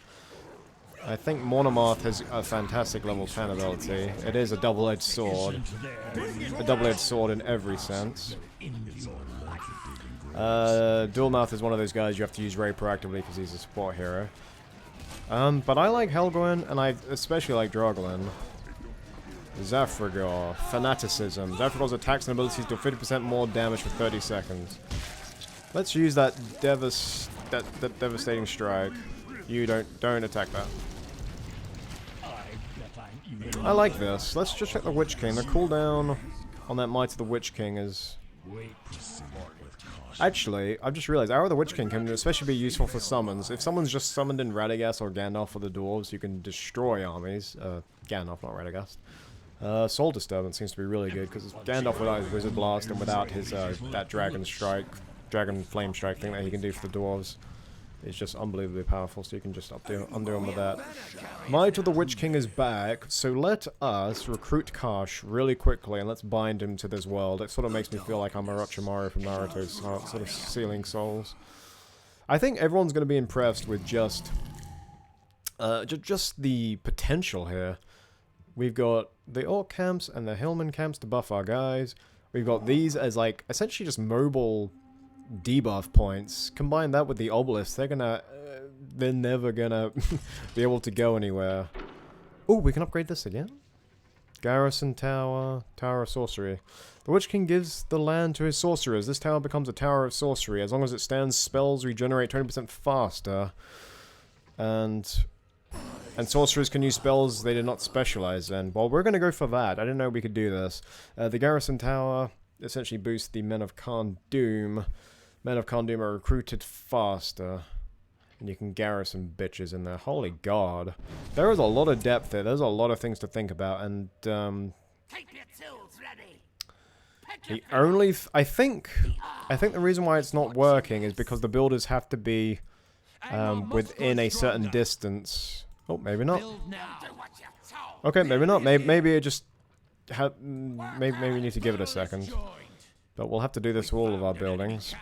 I think Monomoth has a fantastic level 10 ability. It is a double-edged sword. A double-edged sword in every sense. Dualmouth is one of those guys you have to use very proactively because he's a support hero. But I like Helgwyn, and I especially like Droglin. Zafragor, Fanaticism. Zafragor's attacks and abilities do 50% more damage for 30 seconds. Let's use that devastating strike. You don't attack that. I like this. Let's just check the Witch King. The cooldown on that Might of the Witch King is Wait to see with caution. Actually, I've just realized Hour of the Witch King can especially be useful for summons. If someone's just summoned in Radagast or Gandalf for the dwarves, you can destroy armies. Gandalf, not Radagast. Soul Disturbance seems to be really good, because Gandalf without his Wizard Blast and without his, that Dragon Flame Strike thing that he can do for the dwarves, is just unbelievably powerful, so you can just undo him with that. Might of the Witch King is back, so let us recruit Karsh really quickly, and let's bind him to this world. It sort of makes me feel like I'm Orochimaru from Naruto's sort of Sealing Souls. I think everyone's going to be impressed with just the potential here. We've got the Orc camps and the Hillman camps to buff our guys. We've got these as, like, essentially just mobile debuff points. Combine that with the obelisks, they're never gonna be able to go anywhere. Oh, we can upgrade this again. Garrison Tower, Tower of Sorcery. The Witch King gives the land to his sorcerers. This tower becomes a Tower of Sorcery. As long as it stands, spells regenerate 20% faster. And sorcerers can use spells they did not specialize in. Well, we're gonna go for that. I didn't know we could do this. The Garrison Tower essentially boosts the Men of Khan Doom. Men of Khan Doom are recruited faster. And you can garrison bitches in there. Holy god. There is a lot of depth there. There's a lot of things to think about. And, Keep your tools ready. the only... I think the reason why it's not working is because the builders have to be, within a certain distance. Oh, maybe not. Okay, maybe not. Maybe it just... maybe we need to give it a second. But we'll have to do this for all of our buildings.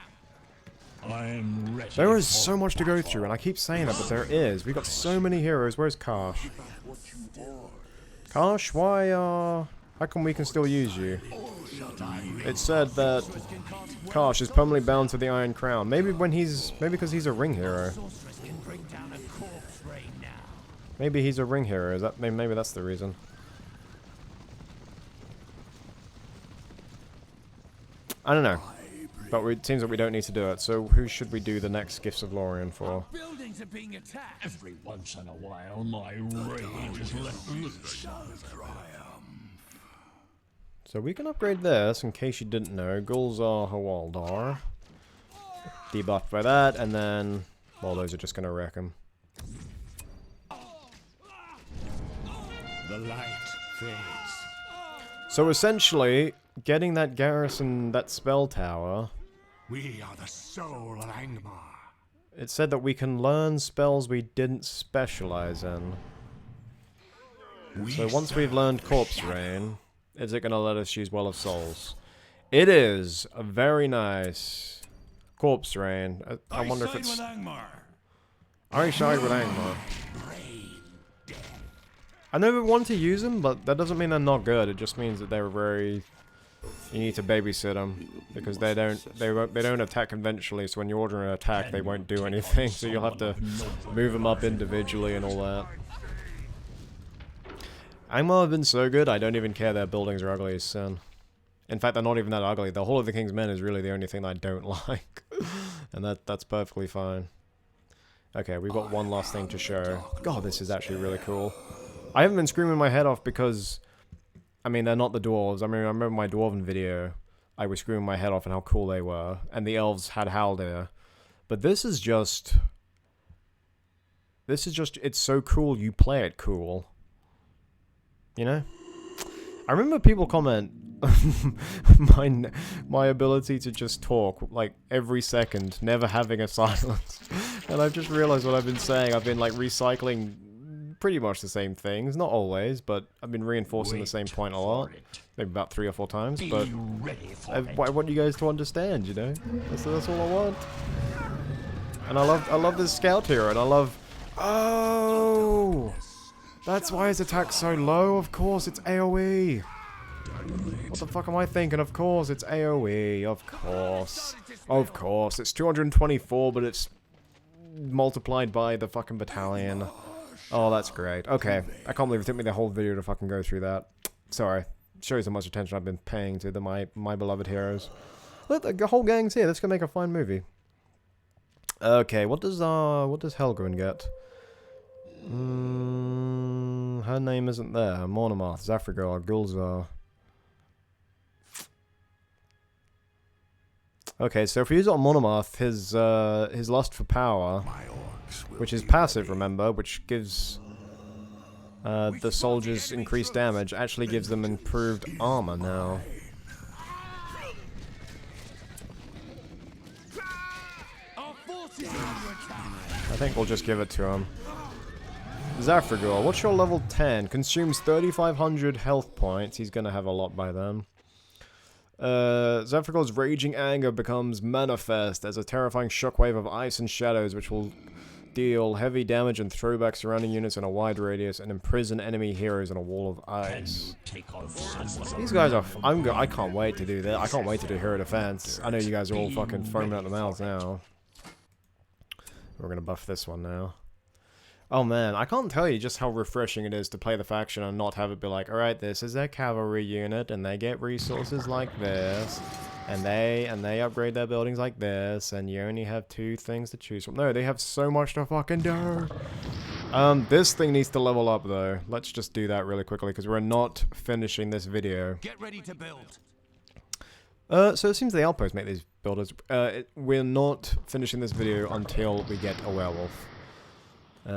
I'm ready. There is so much to go through, and I keep saying that, but there is. We've got so many heroes. Where's Karsh? Karsh, why, how come we can still use you? It said that Karsh is permanently bound to the Iron Crown. Maybe because he's a ring hero. Maybe he's a ring hero. Is that, maybe that's the reason. I don't know. But it seems that we don't need to do it, so who should we do the next Gifts of Lorien for? Buildings are being attacked. Every once in a while, my rage is let loose. So we can upgrade this, in case you didn't know. Gulzar Hawaldar. Debuffed by that, and then... well, those are just gonna wreck him. The light fades. So essentially, getting that garrison, that spell tower... We are the soul of Angmar. It said that we can learn spells we didn't specialize in. So once we've learned Corpse Rain, is it going to let us use Well of Souls? It is a very nice Corpse Rain. I wonder if it's... I side with Angmar. I never want to use them, but that doesn't mean they're not good. It just means that they're very... you need to babysit them because they don't attack conventionally. So when you order an attack, they won't do anything. So you'll have to move them up individually and all that. Angmar have been so good, I don't even care their buildings are ugly as sin. In fact, they're not even that ugly. The Hall of the King's Men is really the only thing that I don't like. And that's perfectly fine. Okay, we've got one last thing to show. God, this is actually really cool. I haven't been screaming my head off because, I mean, they're not the dwarves. I mean, I remember my dwarven video, I was screaming my head off and how cool they were. And the elves had Haldir. But this is just, it's so cool you play it cool. You know? I remember people comment my ability to just talk, like, every second, never having a silence. And I've just realized what I've been saying. I've been, like, recycling pretty much the same things. Not always, but I've been reinforcing the same point a lot. Maybe about 3 or 4 times, but I want you guys to understand, you know? That's all I want. And I love this scout hero, and I love... oh! That's why his attack's so low, of course, it's AoE! What the fuck am I thinking? Of course, it's AoE, of course. Of course, it's 224, but it's multiplied by the fucking battalion. Oh, that's great. Okay, I can't believe it took me the whole video to fucking go through that. Sorry. Shows how much attention I've been paying to my beloved heroes. Look, the whole gang's here. This can make a fine movie. Okay, what does Helgrun get? Her name isn't there. Mornomarth, Zafrigar, Gulzar. Okay, so if we use it on Monomoth, his lust for power, which is passive, remember, which gives the soldiers increased damage, actually gives them improved armor now. I think we'll just give it to him. Zafragor, what's your level 10? Consumes 3,500 health points. He's gonna have a lot by then. Zafragor's raging anger becomes manifest as a terrifying shockwave of ice and shadows, which will deal heavy damage and throw back surrounding units in a wide radius and imprison enemy heroes in a wall of ice. These guys are... I can't wait to do that. I can't wait to do hero defense. I know you guys are all fucking foaming at the mouth now. We're gonna buff this one now. Oh man, I can't tell you just how refreshing it is to play the faction and not have it be like, alright, this is their cavalry unit, and they get resources like this, and they upgrade their buildings like this, and you only have 2 things to choose from. No, they have so much to fucking do. This thing needs to level up though. Let's just do that really quickly, because we're not finishing this video. Get ready to build. So it seems the outposts make these builders. We're not finishing this video until we get a werewolf.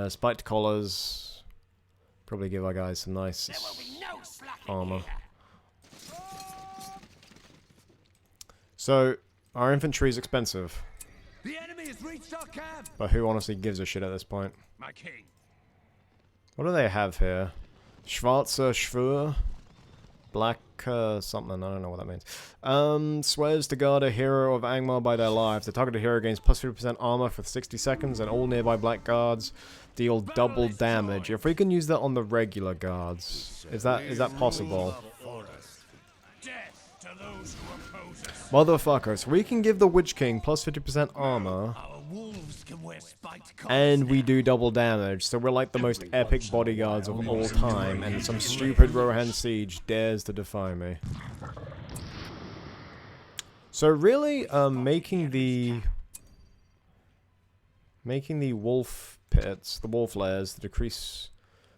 Spiked collars. Probably give our guys some nice armor. So, our infantry is expensive. The enemy has reached our camp. But who honestly gives a shit at this point? My king. What do they have here? Schwarzer Schwur? Black something, I don't know what that means. Swears to guard a hero of Angmar by their lives. The targeted hero gains plus 50% armor for 60 seconds, and all nearby black guards deal double damage. If we can use that on the regular guards, is that possible? Motherfuckers, we can give the Witch King plus 50% armor, and we do double damage, so we're like the most epic bodyguards of all time, and some stupid Rohan siege dares to defy me. So really, making the wolf pits, the wolf lairs, to decrease...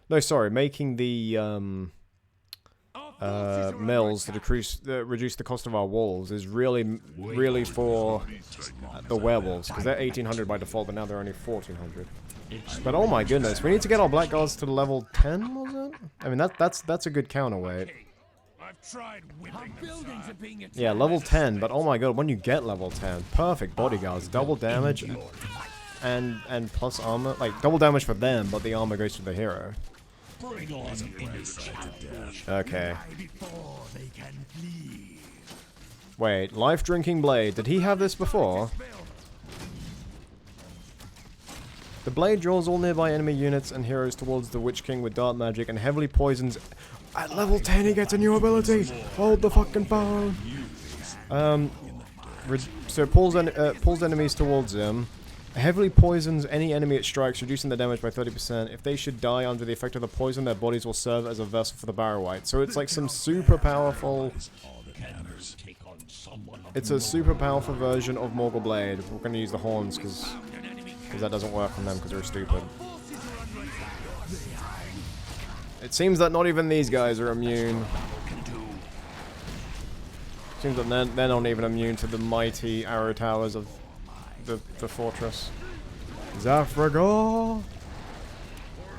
No, sorry, making the mills to reduce the cost of our walls is really for the werewolves, because they're 1,800 by default, but now they're only 1,400. But oh my goodness, we need to get our black guards to level 10, was it? I mean, that's a good counterweight. Yeah, level 10, but oh my god, when you get level 10, perfect bodyguards, double damage, and plus armor, like double damage for them, but the armor goes to the hero. Okay. Wait, life drinking blade. Did he have this before? The blade draws all nearby enemy units and heroes towards the Witch King with dark magic and heavily poisons. At level 10 he gets a new ability. Hold the fucking phone. So it pulls enemies towards him. Heavily poisons any enemy it strikes, reducing the damage by 30%. If they should die under the effect of the poison, their bodies will serve as a vessel for the Barrowite. So it's like some super powerful... It's a super powerful version of Morgul Blade. We're going to use the horns because that doesn't work on them because they're stupid. It seems that not even these guys are immune. Seems that they're not even immune to the mighty arrow towers of the fortress. Zafragor!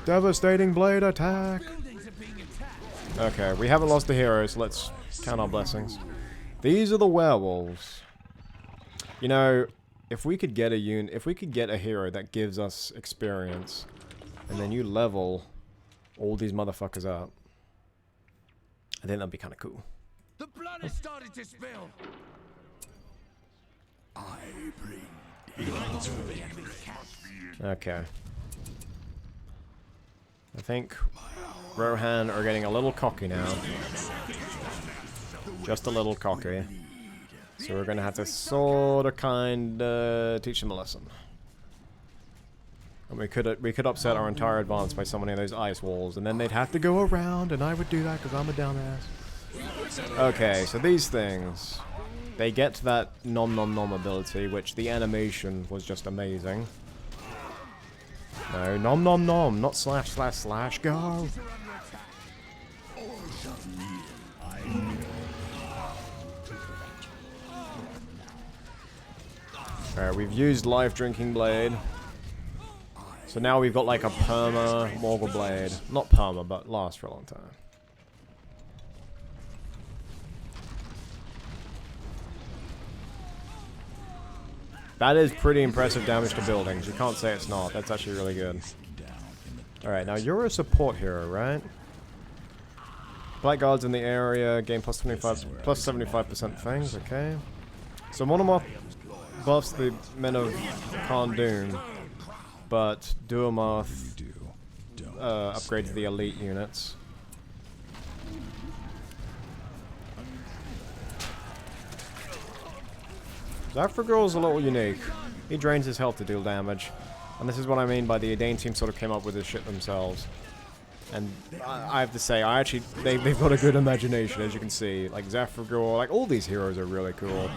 Devastating blade attack! Okay, we haven't lost the heroes, so let's count our blessings. These are the werewolves. You know, if we could get a hero that gives us experience, and then you level all these motherfuckers up, I think that'd be kind of cool. The blood has started to spill. Okay. I think Rohan are getting a little cocky now. Just a little cocky. So we're gonna have to sorta kinda teach them a lesson. And we could upset our entire advance by summoning those ice walls, and then they'd have to go around, and I would do that because I'm a dumbass. Okay, so these things. They get that nom nom nom ability, which the animation was just amazing. No, nom nom nom, not slash slash slash, go! Alright, we've used Life Drinking Blade. So now we've got like a perma Morgul Blade. Not perma, but lasts for a long time. That is pretty impressive damage to buildings. You can't say it's not. That's actually really good. Alright, now you're a support hero, right? Blackguard's in the area, gain plus 75% things, okay. So Monomorph buffs the men of Khan'Dûn, but Duomoth upgrades the elite units. Zafragor is a little unique. He drains his health to deal damage. And this is what I mean by the Edain team sort of came up with this shit themselves. And I have to say, they've got a good imagination, as you can see. Like Zafragor, like all these heroes are really cool.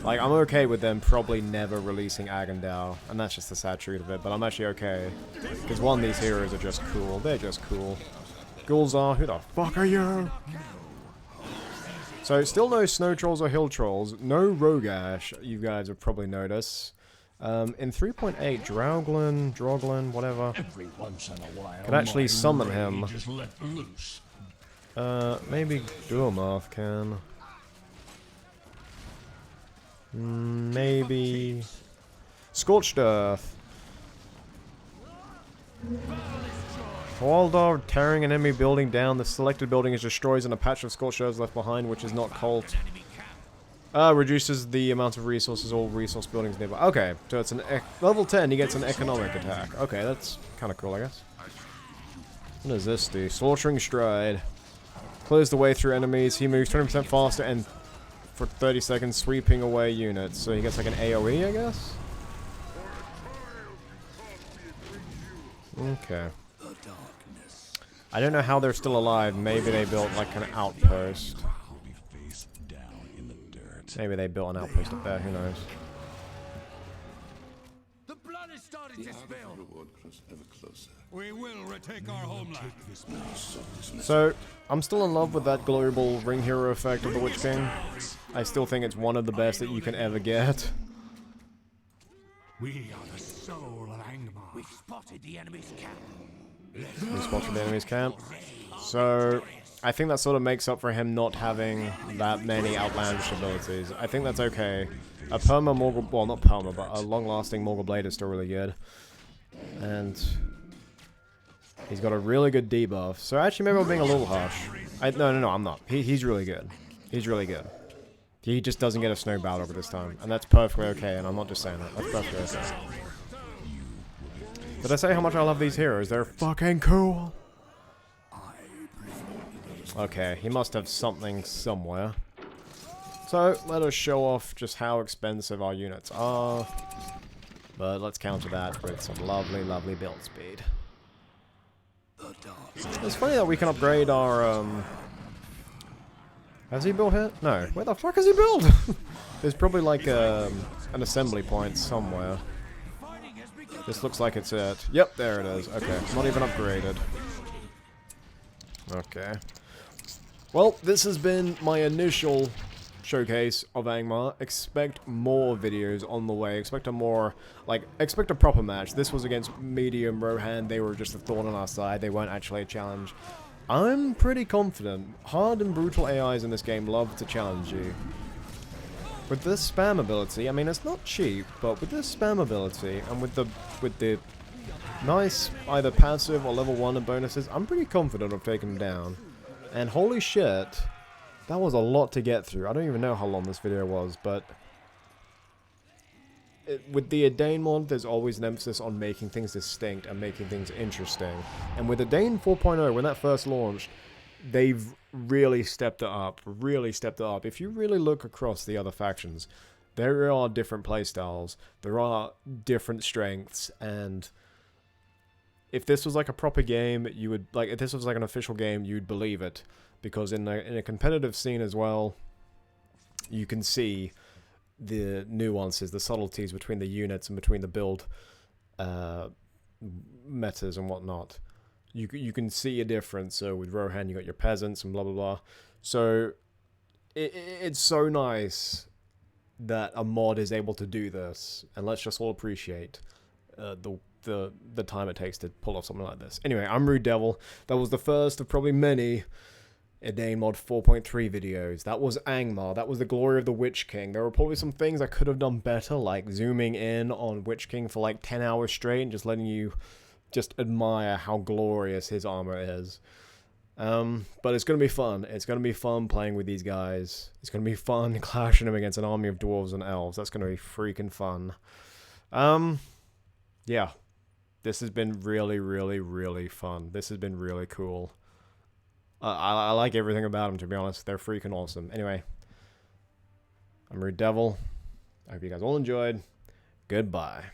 Like I'm okay with them probably never releasing Agandao, and that's just the sad truth of it, but I'm actually okay. Because one, these heroes are just cool. They're just cool. Gulzar, who the fuck are you? So still no snow trolls or hill trolls. No Rogash, you guys have probably noticed. In 3.8, Droglin, whatever, Every once in a while, can actually my summon him. rage is let loose. Maybe Duomoth can. Maybe Scorched Earth. Waldar tearing an enemy building down. The selected building is destroyed and a patch of Scorched Earth is left behind, which is not cult. Reduces the amount of resources all resource buildings nearby. Okay, so it's an level 10, he gets an economic attack. Okay, that's kind of cool, I guess. What does this do? Slaughtering Stride. Clears the way through enemies. He moves 20% faster and for 30 seconds sweeping away units. So he gets like an AoE, I guess? Okay. I don't know how they're still alive. Maybe they built like an outpost. Maybe they built an outpost up there, who knows. The blood is starting to spill. We will retake our homeland. So, I'm still in love with that global ring hero effect of the Witch King. I still think it's one of the best that you can ever get. We are the soul of Angmar. We've spotted the enemy's camp. We spotted the enemy's camp. So, I think that sort of makes up for him not having that many outlandish abilities. I think that's okay. A perma Morgul, well not perma, but a long-lasting Morgul Blade is still really good. And he's got a really good debuff. So actually maybe I'm being a little harsh. No, I'm not. He's really good. He's really good. He just doesn't get a snow battle over this time. And that's perfectly okay, and I'm not just saying that. That's perfectly okay. Did I say how much I love these heroes? They're fucking cool. Okay, he must have something somewhere. So, let us show off just how expensive our units are. But let's counter that with some lovely, lovely build speed. It's funny that we can upgrade our, Has he built here? No. Where the fuck has he built? There's probably like, an assembly point somewhere. This looks like it's it. Yep, there it is. Okay, not even upgraded. Okay. Well, this has been my initial showcase of Angmar. Expect more videos on the way. Expect a proper match. This was against medium Rohan. They were just a thorn on our side. They weren't actually a challenge. I'm pretty confident. Hard and brutal AIs in this game love to challenge you. With this spam ability, I mean, it's not cheap, but with this spam ability, and with the nice either passive or level 1 bonuses, I'm pretty confident of taking them down. And holy shit, that was a lot to get through. I don't even know how long this video was, but with the Edain Mod, there's always an emphasis on making things distinct and making things interesting. And with Edain 4.0, when that first launched, they've really stepped it up. If you really look across the other factions, there are different playstyles, there are different strengths, and if this was like a proper game, you would, like, if this was like an official game, you'd believe it. Because in a competitive scene as well, you can see the nuances, the subtleties between the units and between the build metas and whatnot. You can see a difference. So with Rohan, you got your peasants and blah blah blah. So it's so nice that a mod is able to do this, and let's just all appreciate the time it takes to pull off something like this. Anyway, I'm Rude Devil. That was the first of probably many Edain Mod 4.3 videos. That was Angmar. That was the glory of the Witch King. There were probably some things I could have done better, like zooming in on Witch King for like 10 hours straight and just letting you just admire how glorious his armor is. But it's going to be fun. It's going to be fun playing with these guys. It's going to be fun clashing them against an army of dwarves and elves. That's going to be freaking fun. Yeah. This has been really, really, really fun. This has been really cool. I like everything about them, to be honest. They're freaking awesome. Anyway, I'm Rude Devil. I hope you guys all enjoyed. Goodbye.